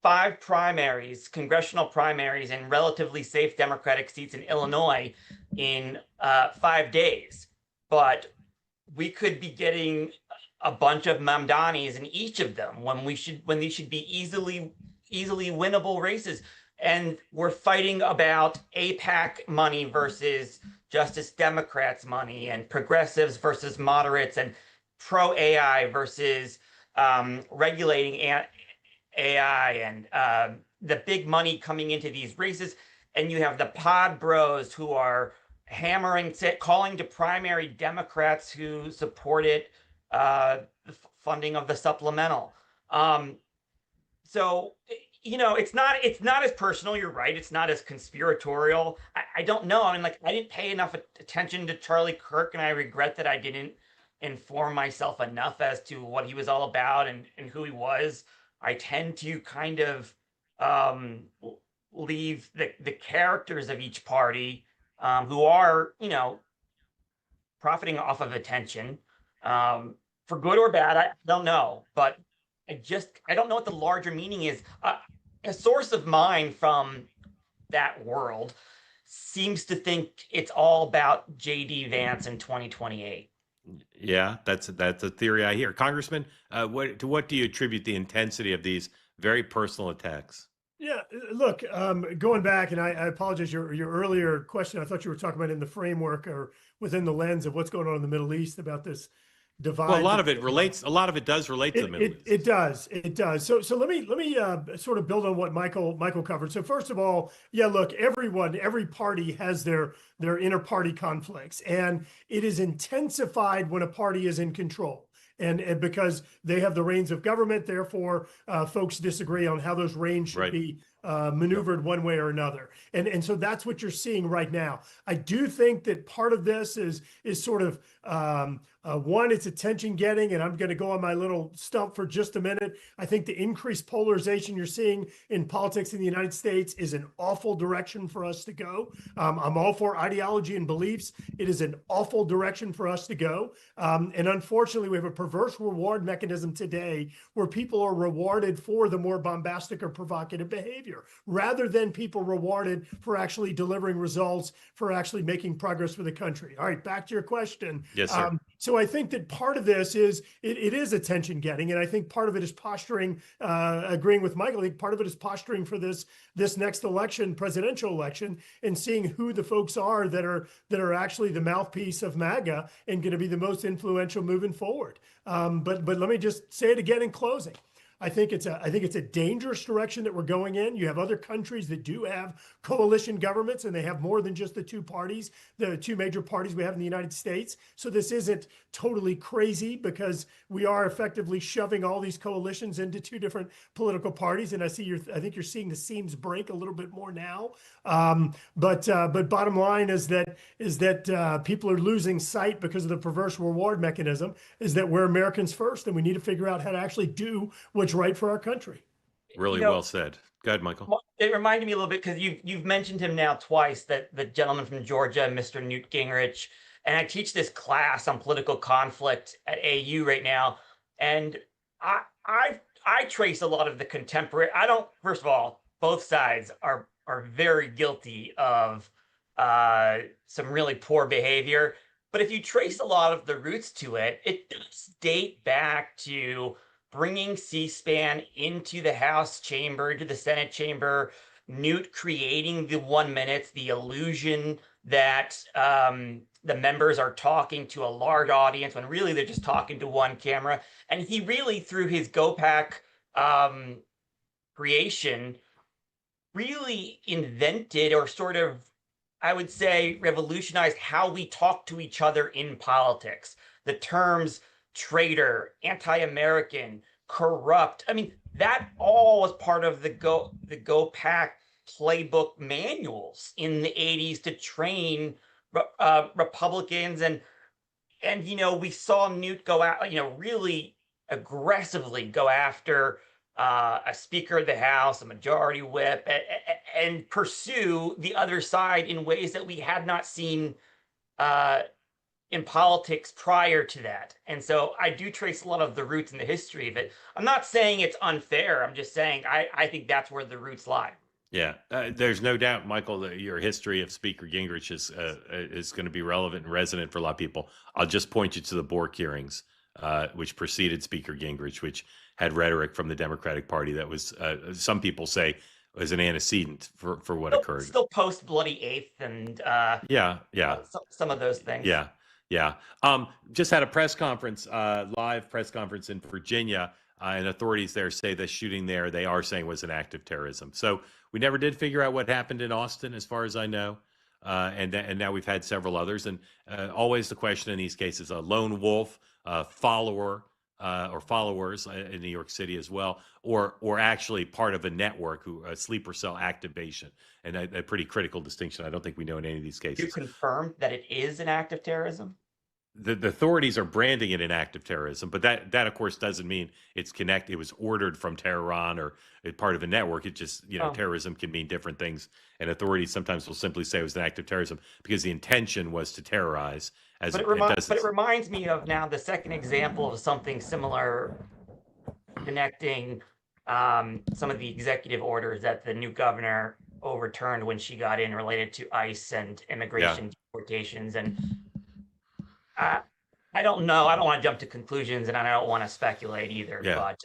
5 primaries, congressional primaries, and relatively safe Democratic seats in Illinois in 5 days. But we could be getting a bunch of Mamdanis in each of them when these should be easily winnable races. And we're fighting about AIPAC money versus Justice Democrats money, and progressives versus moderates, and pro-AI versus regulating AI, and the big money coming into these races. And you have the pod bros who are hammering, calling to primary Democrats who supported the funding of the supplemental. So, it's not as personal. You're right. It's not as conspiratorial. I don't know. I mean, I didn't pay enough attention to Charlie Kirk, and I regret that I didn't inform myself enough as to what he was all about and who he was. I tend to kind of leave the characters of each party who are, profiting off of attention for good or bad. I don't know, but I don't know what the larger meaning is. A source of mine from that world seems to think it's all about J.D. Vance in 2028. Yeah, that's a theory I hear. Congressman, what do you attribute the intensity of these very personal attacks? Yeah, look, going back, and I apologize, your earlier question, I thought you were talking about in the framework or within the lens of what's going on in the Middle East about this divide. Well, a lot of it does relate to the Middle East. It does. So let me sort of build on what Michael covered. So first of all, yeah, look, every party has their inter-party conflicts, and it is intensified when a party is in control. and because they have the reins of government, therefore folks disagree on how those reins should be maneuvered one way or another. And so that's what you're seeing right now. I do think that part of this is sort of one, it's attention getting, and I'm going to go on my little stump for just a minute. I think the increased polarization you're seeing in politics in the United States is an awful direction for us to go. I'm all for ideology and beliefs. It is an awful direction for us to go. And unfortunately, we have a perverse reward mechanism today where people are rewarded for the more bombastic or provocative behavior, rather than people rewarded for actually delivering results, for actually making progress for the country. All right, back to your question. Yes, sir. So I think that part of this is it is attention getting, and I think part of it is posturing. Agreeing with Michael, I think part of it is posturing for this next election, presidential election, and seeing who the folks are that are actually the mouthpiece of MAGA and going to be the most influential moving forward. But let me just say it again in closing. I think it's a dangerous direction that we're going in. You have other countries that do have coalition governments, and they have more than just the two parties, the two major parties we have in the United States. So this isn't totally crazy, because we are effectively shoving all these coalitions into two different political parties. And I think you're seeing the seams break a little bit more now. But bottom line is that people are losing sight because of the perverse reward mechanism. Is that we're Americans first, and we need to figure out how to actually do what's right for our country. Really well said. Go ahead, Michael. It reminded me a little bit, because you've mentioned him now twice, that the gentleman from Georgia, Mr. Newt Gingrich, and I teach this class on political conflict at AU right now, and I trace a lot of the contemporary. First of all, both sides are very guilty of some really poor behavior, but if you trace a lot of the roots to it, it does date back to bringing C-SPAN into the House chamber, into the Senate chamber, Newt creating the 1 minute, the illusion that the members are talking to a large audience when really they're just talking to one camera. And he really, through his GOPAC creation, really invented, or sort of, I would say, revolutionized how we talk to each other in politics. The terms traitor, anti-American, corrupt. I mean, that all was part of the GOPAC playbook manuals in the 80s to train Republicans. And we saw Newt go out, really aggressively go after a Speaker of the House, a Majority Whip, and pursue the other side in ways that we had not seen in politics prior to that. And so I do trace a lot of the roots in the history of it. I'm not saying it's unfair. I'm just saying I think that's where the roots lie. Yeah, there's no doubt, Michael, that your history of Speaker Gingrich is going to be relevant and resonant for a lot of people. I'll just point you to the Bork hearings, which preceded Speaker Gingrich, which had rhetoric from the Democratic Party that was, some people say, was an antecedent for what occurred. Still post Bloody Eighth and some of those things. Yeah. Just had a press conference, live press conference in Virginia, and authorities there say the shooting there, they are saying, was an act of terrorism. So we never did figure out what happened in Austin, as far as I know. And now we've had several others. And always the question in these cases, a lone wolf, follower, or followers in New York City as well, or actually part of a network, a sleeper cell activation. And a pretty critical distinction. I don't think we know in any of these cases. You confirm that it is an act of terrorism? The authorities are branding it an act of terrorism, but that of course doesn't mean it's connected. It was ordered from Tehran or it's part of a network. It just, terrorism can mean different things. And authorities sometimes will simply say it was an act of terrorism because the intention was to terrorize. But it reminds me of now the second example of something similar, connecting some of the executive orders that the new governor overturned when she got in, related to ICE and immigration deportations. And I don't know. I don't want to jump to conclusions, and I don't want to speculate either. Yeah. But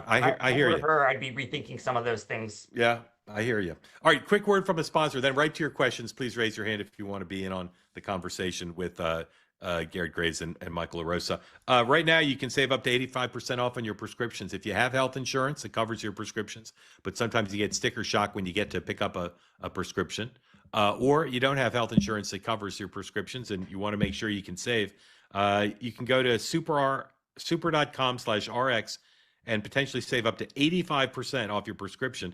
I hear you. I'd be rethinking some of those things. Yeah, I hear you. All right, quick word from a sponsor, then right to your questions. Please raise your hand if you want to be in on the conversation with Garret Graves and Michael Arosa. Right now, you can save up to 85% off on your prescriptions. If you have health insurance, it covers your prescriptions, but sometimes you get sticker shock when you get to pick up a prescription. Or you don't have health insurance that covers your prescriptions and you want to make sure you can save. You can go to super.com/RX and potentially save up to 85% off your prescription.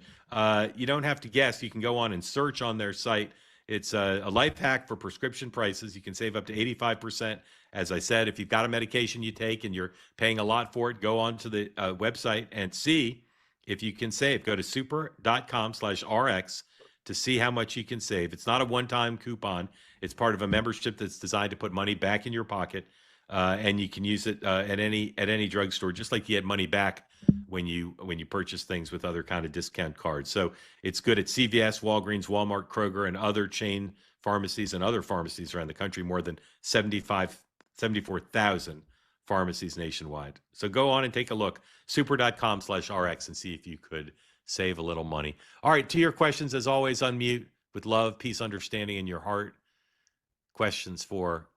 You don't have to guess. You can go on and search on their site. It's a life hack for prescription prices. You can save up to 85%. As I said, if you've got a medication you take and you're paying a lot for it, go on to the website and see if you can save. Go to super.com/RX to see how much you can save. It's not a one-time coupon. It's part of a membership that's designed to put money back in your pocket, and you can use it at any drugstore, just like you get money back when you purchase things with other kind of discount cards. So it's good at CVS, Walgreens, Walmart, Kroger, and other chain pharmacies and other pharmacies around the country. More than 74,000 pharmacies nationwide. So go on and take a look, super.com/RX, and see if you could save a little money. All right, to your questions, as always, unmute with love, peace, understanding in your heart. Questions for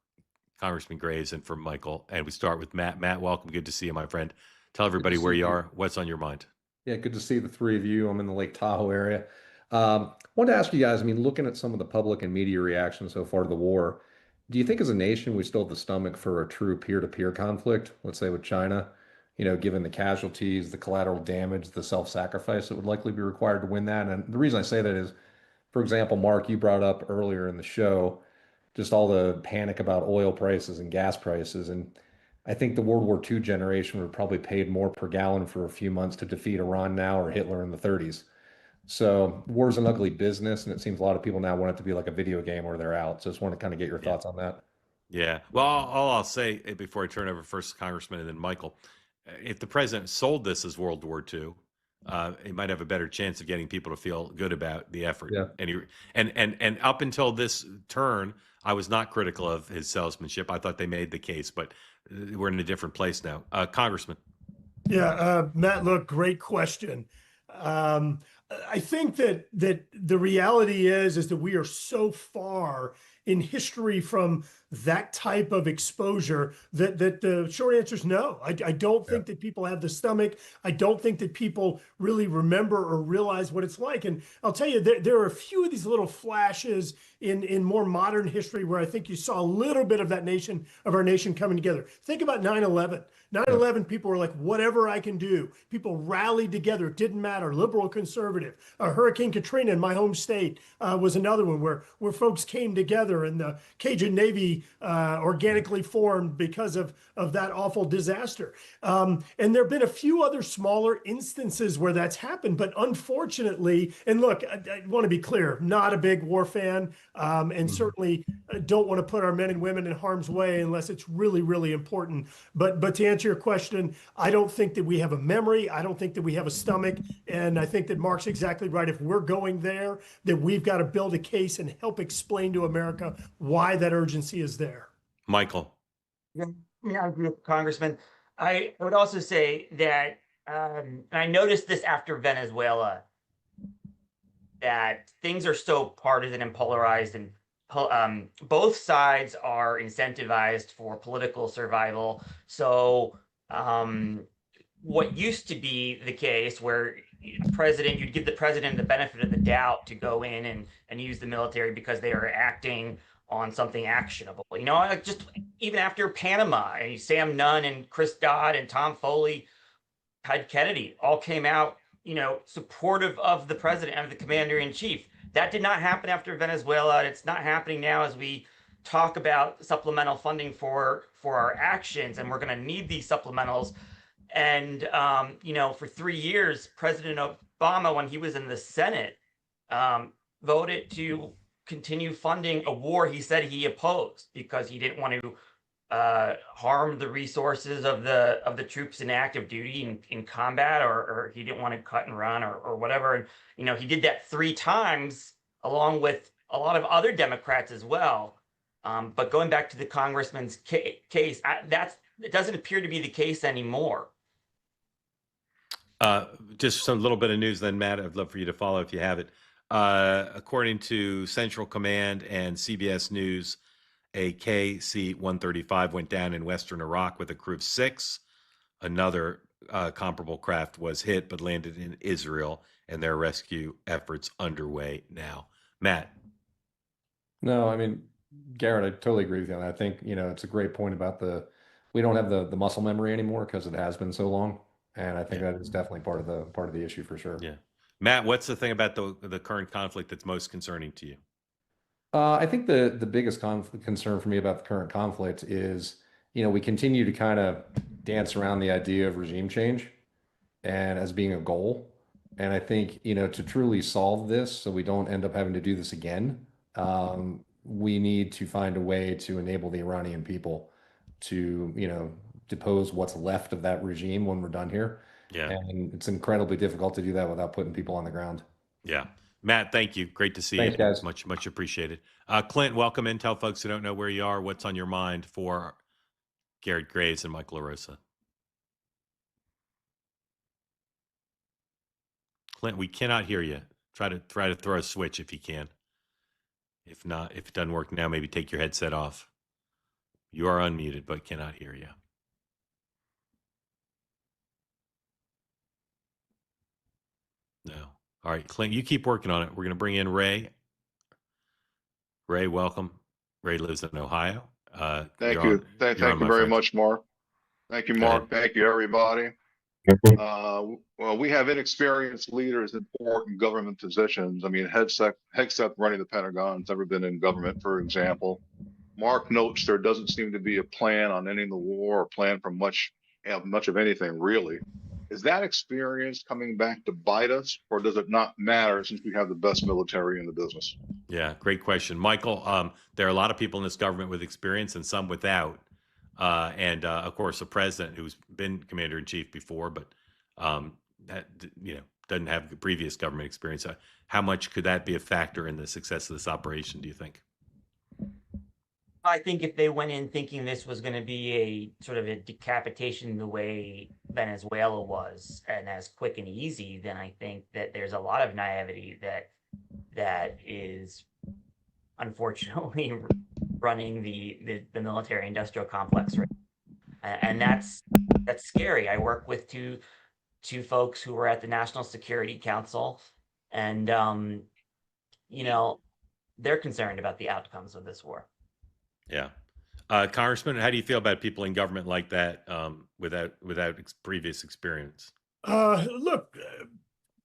Congressman Graves and for Michael. And we start with Matt. Matt, welcome. Good to see you, my friend. Tell everybody where you are, what's on your mind. Yeah, good to see the three of you. I'm in the Lake Tahoe area. Wanted to ask you guys, I mean, looking at some of the public and media reactions so far to the war, do you think as a nation we still have the stomach for a true peer-to-peer conflict, let's say with China, given the casualties, the collateral damage, the self-sacrifice that would likely be required to win that? And the reason I say that is, for example, Mark, you brought up earlier in the show, just all the panic about oil prices and gas prices. And I think the World War II generation would probably paid more per gallon for a few months to defeat Iran now or Hitler in the 30s. So war is an ugly business, and it seems a lot of people now want it to be like a video game where they're out. So I just want to kind of get your thoughts on that. Yeah. Well, all I'll say before I turn over first to Congressman and then Michael, if the president sold this as World War II, he might have a better chance of getting people to feel good about the effort. Yeah. And up until this turn, I was not critical of his salesmanship. I thought they made the case, but we're in a different place now. Congressman. Yeah, Matt, look, great question. I think that the reality is that we are so far in history from that type of exposure that the short answer is no. I don't think that people have the stomach. I don't think that people really remember or realize what it's like. And I'll tell you, there are a few of these little flashes in more modern history where I think you saw a little bit of our nation coming together. Think about 9/11. 9/11, people were like, whatever I can do. People rallied together. It didn't matter, liberal, conservative. Hurricane Katrina in my home state was another one where folks came together, and the Cajun Navy organically formed because of that awful disaster. And there have been a few other smaller instances where that's happened, but unfortunately, and look, I want to be clear, not a big war fan, and certainly don't want to put our men and women in harm's way unless it's really, really important. But to answer your question, I don't think that we have a memory. I don't think that we have a stomach. And I think that Mark's exactly right. If we're going there, that we've got to build a case and help explain to America why that urgency is there. Michael. Yeah, I agree with Congressman. I would also say that, and I noticed this after Venezuela, that things are so partisan and polarized, and both sides are incentivized for political survival. So what used to be the case where you'd give the president the benefit of the doubt to go in and use the military because they are acting on something actionable. Like just even after Panama, and Sam Nunn and Chris Dodd and Tom Foley, Ted Kennedy all came out, supportive of the president and the commander in chief. That did not happen after Venezuela. It's not happening now as we talk about supplemental funding for our actions, and we're going to need these supplementals. And for 3 years, President Obama, when he was in the Senate, voted to continue funding a war he said he opposed because he didn't want to harm the resources of the troops in active duty in combat, or he didn't want to cut and run or whatever. And he did that 3 times along with a lot of other Democrats as well. But going back to the congressman's case, it doesn't appear to be the case anymore. Just some little bit of news then, Matt, I'd love for you to follow if you have it. According to Central Command and CBS News, a KC-135 went down in western Iraq with a crew of 6. Another comparable craft was hit but landed in Israel, and their rescue efforts underway now. Matt. No, I mean, Garrett, I totally agree with you. And I think, it's a great point about we don't have the muscle memory anymore because it has been so long. And I think that is definitely part of the issue for sure. Yeah. Matt, what's the thing about the current conflict that's most concerning to you? I think the biggest concern for me about the current conflict is, we continue to kind of dance around the idea of regime change and as being a goal. And I think, to truly solve this so we don't end up having to do this again, we need to find a way to enable the Iranian people to, depose what's left of that regime when we're done here. Yeah. And it's incredibly difficult to do that without putting people on the ground. Yeah. Matt, thank you. Great to see Thanks, you. guys. Much appreciated. Clint, welcome in. Tell folks who don't know where you are, what's on your mind for Garret Graves and Michael Arosa. Clint, we cannot hear you. Try to throw a switch if you can. If not, if it doesn't work now, maybe take your headset off. You are unmuted, but cannot hear you. No. All right, Clint, you keep working on it. We're going to bring in Ray. Ray, welcome. Ray lives in Ohio. Thank you. Thank you very much, Mark. Thank you, Mark. Thank you, everybody. Well, we have inexperienced leaders in important government positions. I mean, Hegseth running the Pentagon has never been in government, for example. Mark notes there doesn't seem to be a plan on ending the war or plan for much of anything, really. Is that experience coming back to bite us, or does it not matter since we have the best military in the business? Yeah, great question. Michael, there are a lot of people in this government with experience and some without. And of course, a president who's been commander in chief before, but that doesn't have the previous government experience. How much could that be a factor in the success of this operation, do you think? I think if they went in thinking this was going to be a sort of a decapitation the way Venezuela was and as quick and easy, then I think that there's a lot of naivety that is unfortunately running the military industrial complex right now. And that's scary. I work with two folks who were at the National Security Council, and they're concerned about the outcomes of this war. Yeah. Congressman, how do you feel about people in government like that without previous experience? Look,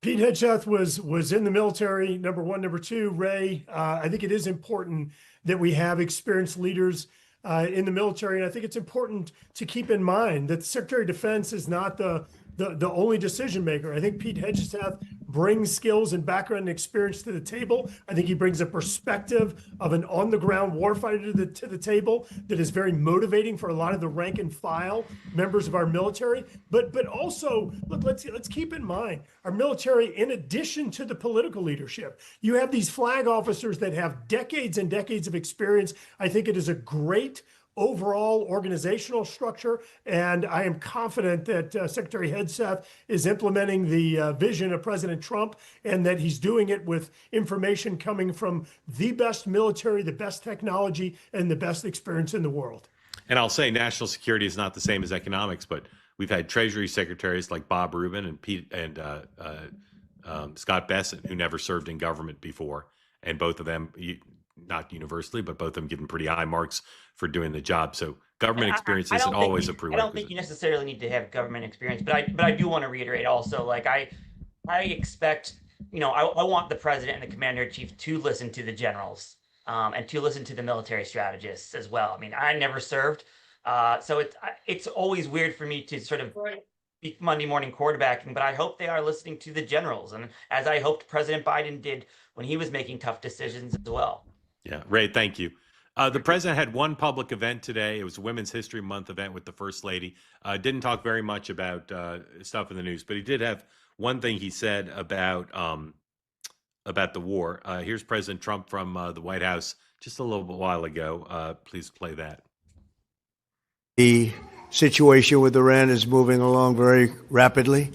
Pete Hegseth was in the military, number one. Number two, Ray, I think it is important that we have experienced leaders in the military. And I think it's important to keep in mind that the Secretary of Defense is not the only decision maker. I think Pete Hegseth brings skills and background and experience to the table. I think he brings a perspective of an on-the-ground warfighter to the table that is very motivating for a lot of the rank and file members of our military. But also, look, let's keep in mind our military, in addition to the political leadership, you have these flag officers that have decades and decades of experience. I think it is a great overall organizational structure, and I am confident that Secretary Hegseth is implementing the vision of President Trump, and that he's doing it with information coming from the best military, the best technology, and the best experience in the world. And I'll say national security is not the same as economics, but we've had Treasury secretaries like Bob Rubin and Scott Bessent, who never served in government before, and both of them, not universally, but both of them given pretty high marks for doing the job. So government experience isn't always a prerequisite. I don't think you necessarily need to have government experience, but I do want to reiterate also, like I expect, I want the president and the commander in chief to listen to the generals and to listen to the military strategists as well. I mean, I never served, so it's always weird for me to sort of be Monday morning quarterbacking, but I hope they are listening to the generals, and as I hoped President Biden did when he was making tough decisions as well. Yeah, Ray, thank you. The president had one public event today. It was a Women's History Month event with the First Lady. Didn't talk very much about stuff in the news, but he did have one thing he said about the war. Here's President Trump from the White House just a little while ago. Please play that. The situation with Iran is moving along very rapidly.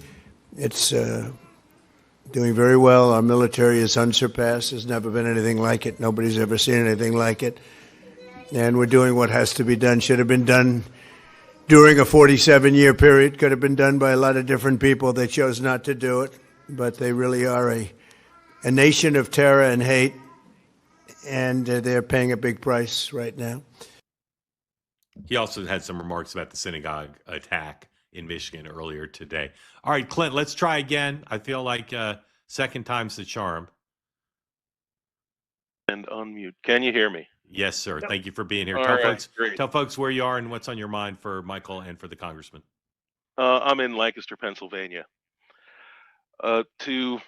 It's doing very well. Our military is unsurpassed. There's never been anything like it. Nobody's ever seen anything like it. And we're doing what has to be done. Should have been done during a 47-year period. Could have been done by a lot of different people. They chose not to do it. But they really are a nation of terror and hate. and they're paying a big price right now. He also had some remarks about the synagogue attack in Michigan earlier today. All right, Clint, let's try again. I feel like second time's the charm. And unmute. Can you hear me? Yes, sir. Thank you for being here. All right, great. Tell folks where you are and what's on your mind for Michael and for the congressman. I'm in Lancaster, Pennsylvania. You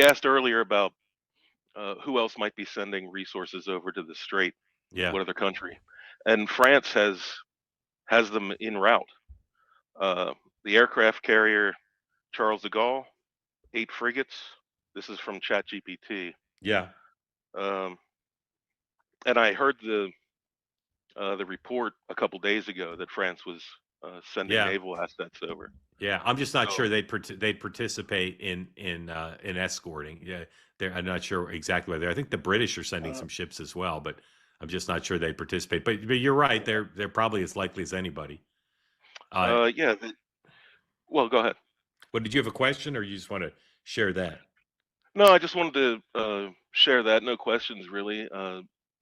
asked earlier about who else might be sending resources over to the Strait. Yeah. What other country? And France has them en route. The aircraft carrier Charles de Gaulle, 8 frigates. This is from ChatGPT. Yeah. And I heard the report a couple days ago that France was sending naval assets over. Yeah, I'm just not sure they'd participate in escorting. Yeah, I'm not sure exactly whether. I think the British are sending some ships as well, but I'm just not sure they participate. But you're right; they're probably as likely as anybody. Yeah. Well, go ahead. Well, did you have a question, or you just want to share that? No, I just wanted to share that. No questions, really.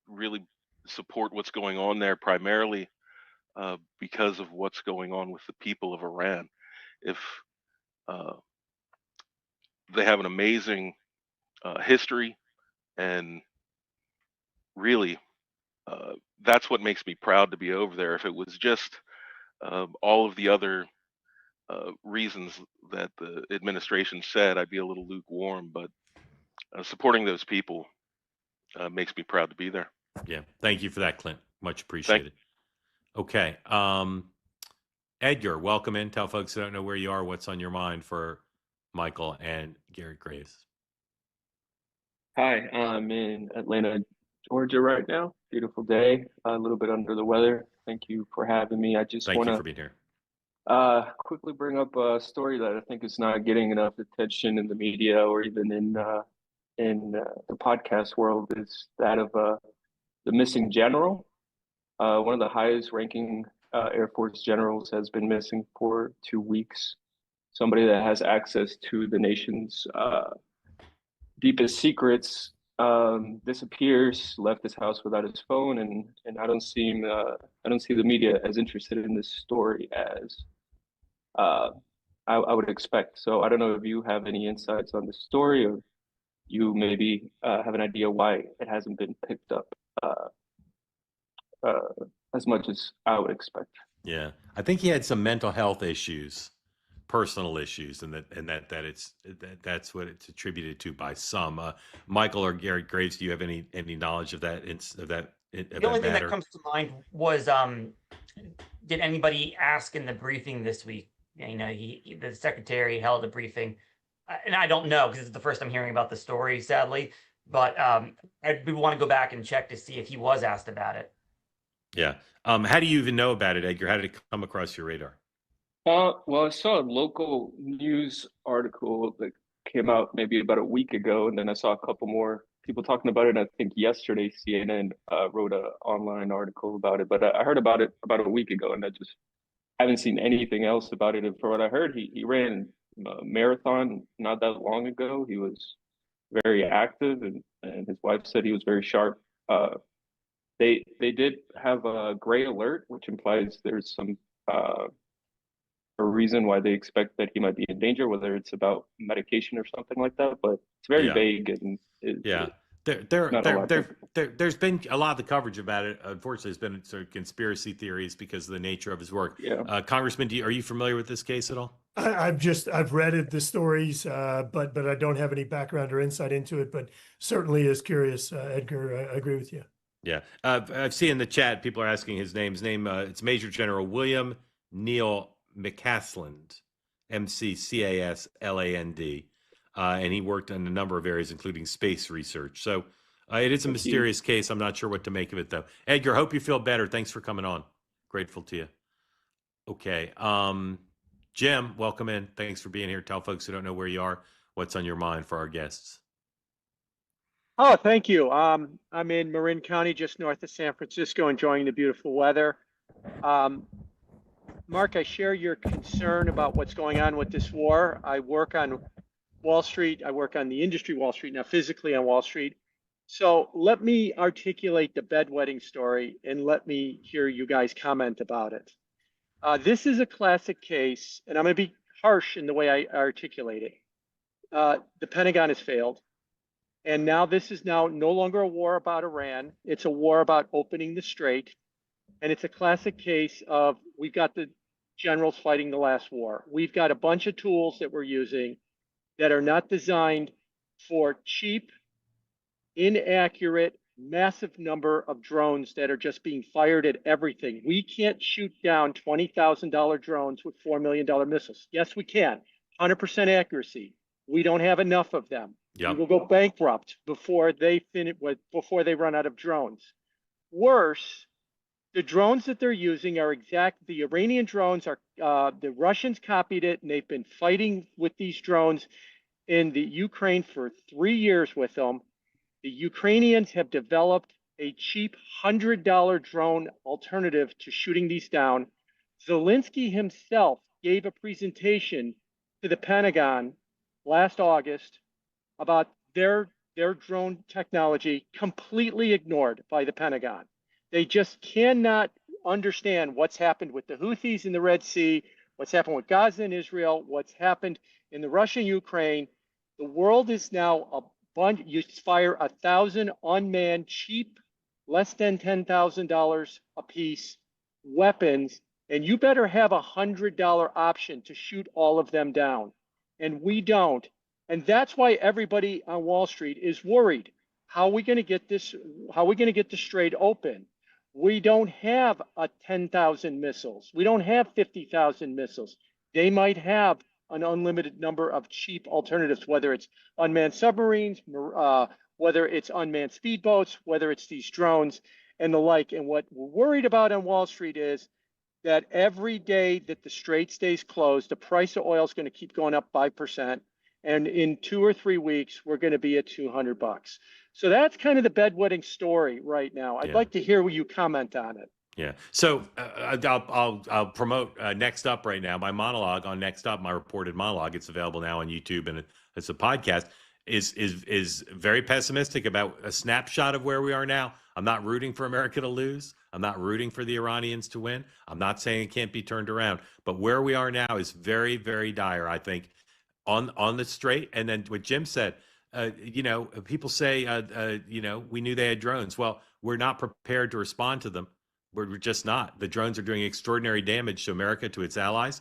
Really support what's going on there, primarily because of what's going on with the people of Iran. If they have an amazing history, and really, that's what makes me proud to be over there. If it was just all of the other reasons that the administration said, I'd be a little lukewarm, but supporting those people makes me proud to be there. Yeah. Thank you for that, Clint. Much appreciated. Okay. Edgar, welcome in. Tell folks who don't know where you are, what's on your mind for Michael and Garret Graves. Hi, I'm in Atlanta, Georgia right now. Beautiful day, a little bit under the weather. Thank you for having me. I just want you for being here. Quickly bring up a story that I think is not getting enough attention in the media or even in the podcast world, is that of the missing general. One of the highest ranking Air Force generals has been missing for 2 weeks. Somebody that has access to the nation's deepest secrets disappears, left his house without his phone, and I don't see the media as interested in this story as I would expect. So I don't know if you have any insights on the story, or you maybe have an idea why it hasn't been picked up as much as I would expect. Yeah, I think he had some mental health issues, personal issues, and that's what it's attributed to by some. Michael or Garret Graves, do you have any knowledge of that? The only thing that comes to mind was, did anybody ask in the briefing this week? You know, the secretary held a briefing, and I don't know because it's the first I'm hearing about the story, sadly. But I want to go back and check to see if he was asked about it. Yeah. How do you even know about it, Edgar? How did it come across your radar? Well, I saw a local news article that came out maybe about a week ago, and then I saw a couple more people talking about it. I think yesterday CNN wrote an online article about it, but I heard about it about a week ago, and I just haven't seen anything else about it. And for what I heard, he ran a marathon not that long ago. He was very active, and his wife said he was very sharp. They did have a gray alert, which implies there's some a reason why they expect that he might be in danger, whether it's about medication or something like that. But it's very vague, and there's been a lot of the coverage about it. Unfortunately, there's been sort of conspiracy theories because of the nature of his work. Yeah. Congressman, are you familiar with this case at all? I've read the stories, but I don't have any background or insight into it. But certainly is curious, Edgar. I agree with you. Yeah, I've seen in the chat people are asking his name. It's Major General William Neil McCasland, McCasland, and he worked in a number of areas, including space research. So it is a mysterious case. I'm not sure what to make of it, though. Edgar, hope you feel better. Thanks for coming on. Grateful to you. Okay. Jim, welcome in. Thanks for being here. Tell folks who don't know where you are what's on your mind for our guests. Oh, thank you. I'm in Marin County, just north of San Francisco, enjoying the beautiful weather. Mark, I share your concern about what's going on with this war. I work on Wall Street. I work on the industry Wall Street, now physically on Wall Street. So let me articulate the bedwetting story and let me hear you guys comment about it. This is a classic case, and I'm going to be harsh in the way I articulate it. The Pentagon has failed. And now this is now no longer a war about Iran. It's a war about opening the Strait. And it's a classic case of we've got the generals fighting the last war. We've got a bunch of tools that we're using that are not designed for cheap, inaccurate, massive number of drones that are just being fired at everything. We can't shoot down $20,000 drones with $4 million missiles. Yes, we can. 100% accuracy. We don't have enough of them. Yep. We will go bankrupt before they run out of drones. Worse, the drones that they're using are the Iranian drones are, the Russians copied it, and they've been fighting with these drones in the Ukraine for 3 years with them. The Ukrainians have developed a cheap $100 drone alternative to shooting these down. Zelensky himself gave a presentation to the Pentagon last August about their drone technology, completely ignored by the Pentagon. They just cannot understand what's happened with the Houthis in the Red Sea, what's happened with Gaza and Israel, what's happened in the Russia-Ukraine. The world is now a bunch. You fire 1,000 unmanned, cheap, less than $10,000 a piece weapons, and you better have a $100 option to shoot all of them down. And we don't. And that's why everybody on Wall Street is worried. How are we going to get this? How are we going to get the Strait open? We don't have 10,000 missiles. We don't have 50,000 missiles. They might have an unlimited number of cheap alternatives, whether it's unmanned submarines, whether it's unmanned speedboats, whether it's these drones and the like. And what we're worried about on Wall Street is that every day that the Strait stays closed, the price of oil is going to keep going up 5%. And in 2 or 3 weeks, we're going to be at $200. So that's kind of the bedwetting story right now. I'd like to hear you comment on it. Yeah. So I'll promote Next Up right now. My monologue on Next Up, my reported monologue, it's available now on YouTube and it's a podcast, is very pessimistic about a snapshot of where we are now. I'm not rooting for America to lose. I'm not rooting for the Iranians to win. I'm not saying it can't be turned around. But where we are now is very, very dire, I think, on the Strait. And then what Jim said, people say, we knew they had drones. Well, we're not prepared to respond to them. We're just not. The drones are doing extraordinary damage to America, to its allies.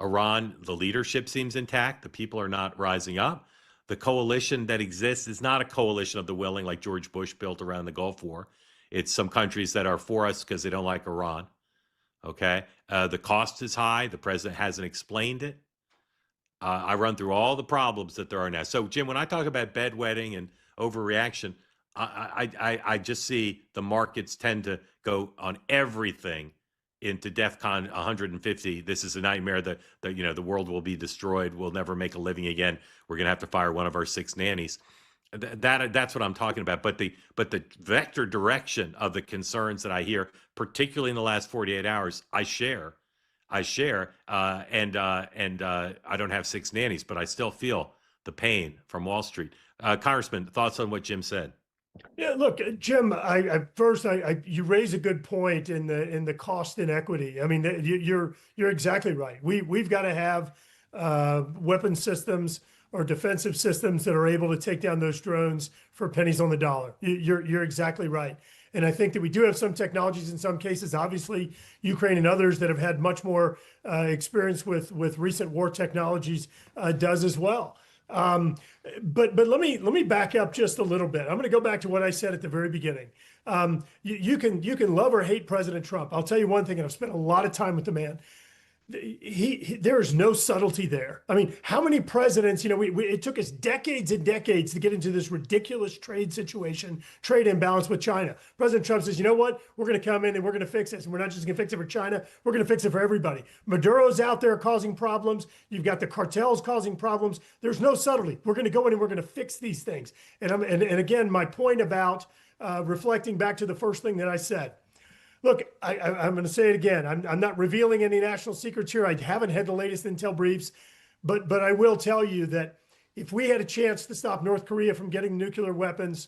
Iran, the leadership seems intact. The people are not rising up. The coalition that exists is not a coalition of the willing like George Bush built around the Gulf War. It's some countries that are for us because they don't like Iran. Okay. The cost is high. The president hasn't explained it. I run through all the problems that there are now. So, Jim, when I talk about bedwetting and overreaction, I just see the markets tend to go on everything into DEFCON 150. This is a nightmare. The world will be destroyed. We'll never make a living again. We're going to have to fire one of our 6 nannies. That's what I'm talking about. But the vector direction of the concerns that I hear, particularly in the last 48 hours, I share, and I don't have 6 nannies, but I still feel the pain from Wall Street. Congressman, thoughts on what Jim said? Yeah, look, Jim. You raise a good point in the cost inequity. I mean, you're exactly right. We've got to have weapon systems or defensive systems that are able to take down those drones for pennies on the dollar. You're exactly right. And I think that we do have some technologies in some cases, obviously Ukraine and others that have had much more experience with recent war technologies does as well. But let me back up just a little bit. I'm going to go back to what I said at the very beginning. You can love or hate President Trump. I'll tell you one thing, and I've spent a lot of time with the man. There is no subtlety there. I mean, how many presidents, it took us decades and decades to get into this ridiculous trade imbalance with China. President Trump says, you know what? We're going to come in and we're going to fix this. And we're not just going to fix it for China. We're going to fix it for everybody. Maduro's out there causing problems. You've got the cartels causing problems. There's no subtlety. We're going to go in and we're going to fix these things. And again, my point about reflecting back to the first thing that I said. Look, I'm going to say it again. I'm not revealing any national secrets here. I haven't had the latest intel briefs, but I will tell you that if we had a chance to stop North Korea from getting nuclear weapons,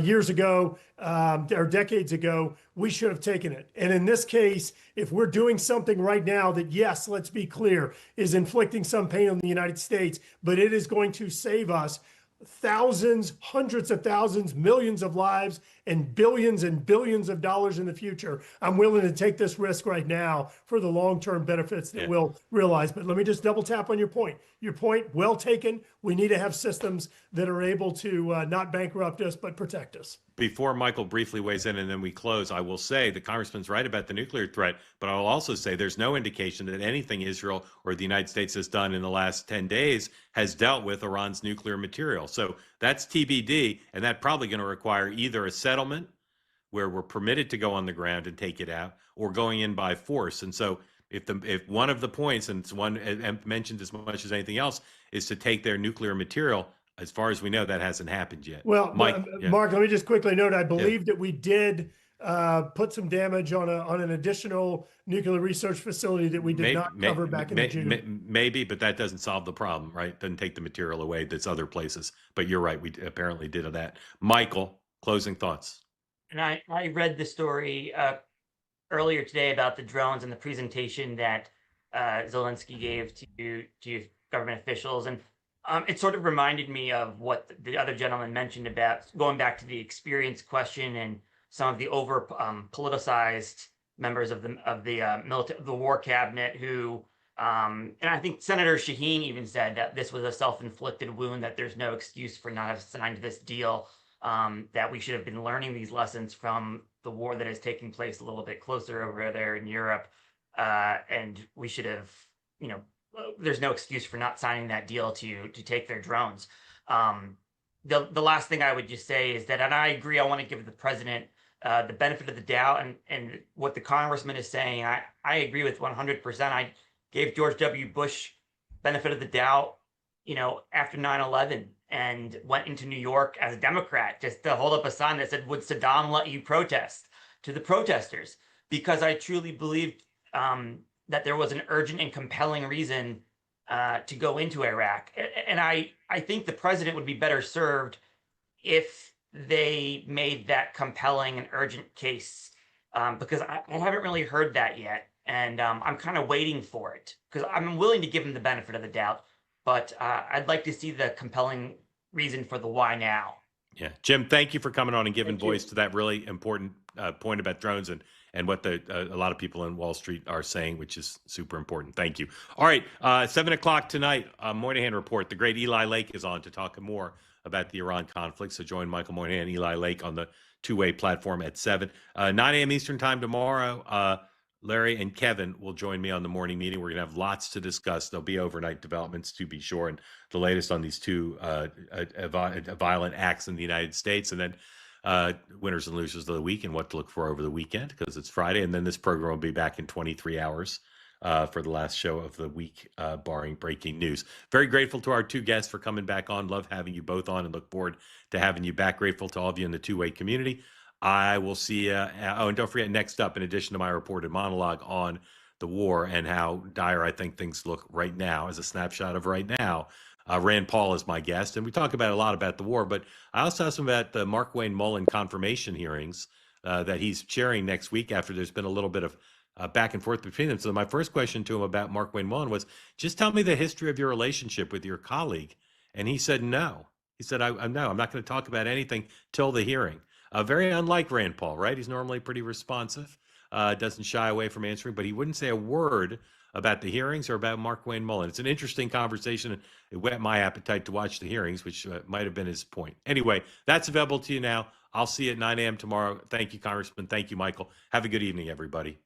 years ago or decades ago, we should have taken it. And in this case, if we're doing something right now that, yes, let's be clear, is inflicting some pain on the United States, but it is going to save us thousands, hundreds of thousands, millions of lives, and billions of dollars in the future, I'm willing to take this risk right now for the long-term benefits that we'll realize. But let me just double tap on your point. Your point, well taken. We need to have systems that are able to not bankrupt us, but protect us. Before Michael briefly weighs in and then we close, I will say the Congressman's right about the nuclear threat, but I will also say there's no indication that anything Israel or the United States has done in the last 10 days has dealt with Iran's nuclear material. So that's TBD, and that's probably going to require either a settlement where we're permitted to go on the ground and take it out, or going in by force. And so if one of the points, and it's one mentioned as much as anything else, is to take their nuclear material, as far as we know, that hasn't happened yet. Well, Mark, let me just quickly note, I believe that we did put some damage on an additional nuclear research facility that we did not cover back in June. Maybe, but that doesn't solve the problem, right? Doesn't take the material away. That's other places. But you're right. We apparently did that. Michael, closing thoughts. And I read the story earlier today about the drones and the presentation that Zelensky gave to government officials. And it sort of reminded me of what the other gentleman mentioned about going back to the experience question and some of the over politicized members of the war cabinet who, and I think Senator Shaheen even said that this was a self-inflicted wound, that there's no excuse for not have signed this deal, that we should have been learning these lessons from the war that is taking place a little bit closer over there in Europe, and we should have, there's no excuse for not signing that deal to take their drones. The last thing I would just say is that, and I agree, I want to give the president the benefit of the doubt, and what the congressman is saying, I agree with 100%. I gave George W. Bush benefit of the doubt, after 9/11, and went into New York as a Democrat just to hold up a sign that said, "Would Saddam let you protest?" to the protesters, because I truly believed that there was an urgent and compelling reason to go into Iraq. And I think the president would be better served if they made that compelling and urgent case, because I haven't really heard that yet. And I'm kind of waiting for it, because I'm willing to give him the benefit of the doubt, but I'd like to see the compelling reason for the why now. Yeah. Jim, thank you for coming on and giving voice to that really important point about drones and what a lot of people in Wall Street are saying, which is super important. Thank you. All right. 7 o'clock tonight, Moynihan Report. The great Eli Lake is on to talk more about the Iran conflict. So join Michael Moynihan, Eli Lake on the two-way platform at 7. 9 a.m. Eastern time tomorrow. Larry and Kevin will join me on the morning meeting. We're going to have lots to discuss. There'll be overnight developments, to be sure, and the latest on these two violent acts in the United States, and then winners and losers of the week and what to look for over the weekend, because it's Friday. And then this program will be back in 23 hours for the last show of the week, barring breaking news. Very grateful to our two guests for coming back on. Love having you both on and look forward to having you back. Grateful to all of you in the two-way community. I will see you. Oh, and don't forget, next up, in addition to my reported monologue on the war and how dire I think things look right now, as a snapshot of right now, Rand Paul is my guest. And we talk about a lot about the war, but I also asked him about the Mark Wayne Mullen confirmation hearings that he's chairing next week, after there's been a little bit of back and forth between them. So my first question to him about Mark Wayne Mullen was, just tell me the history of your relationship with your colleague. And he said, no. He said, I'm not going to talk about anything till the hearing. Very unlike Rand Paul, right? He's normally pretty responsive, doesn't shy away from answering, but he wouldn't say a word about the hearings or about Mark Wayne Mullen. It's an interesting conversation. It whet my appetite to watch the hearings, which might have been his point. Anyway, that's available to you now. I'll see you at 9 a.m. tomorrow. Thank you, Congressman. Thank you, Michael. Have a good evening, everybody.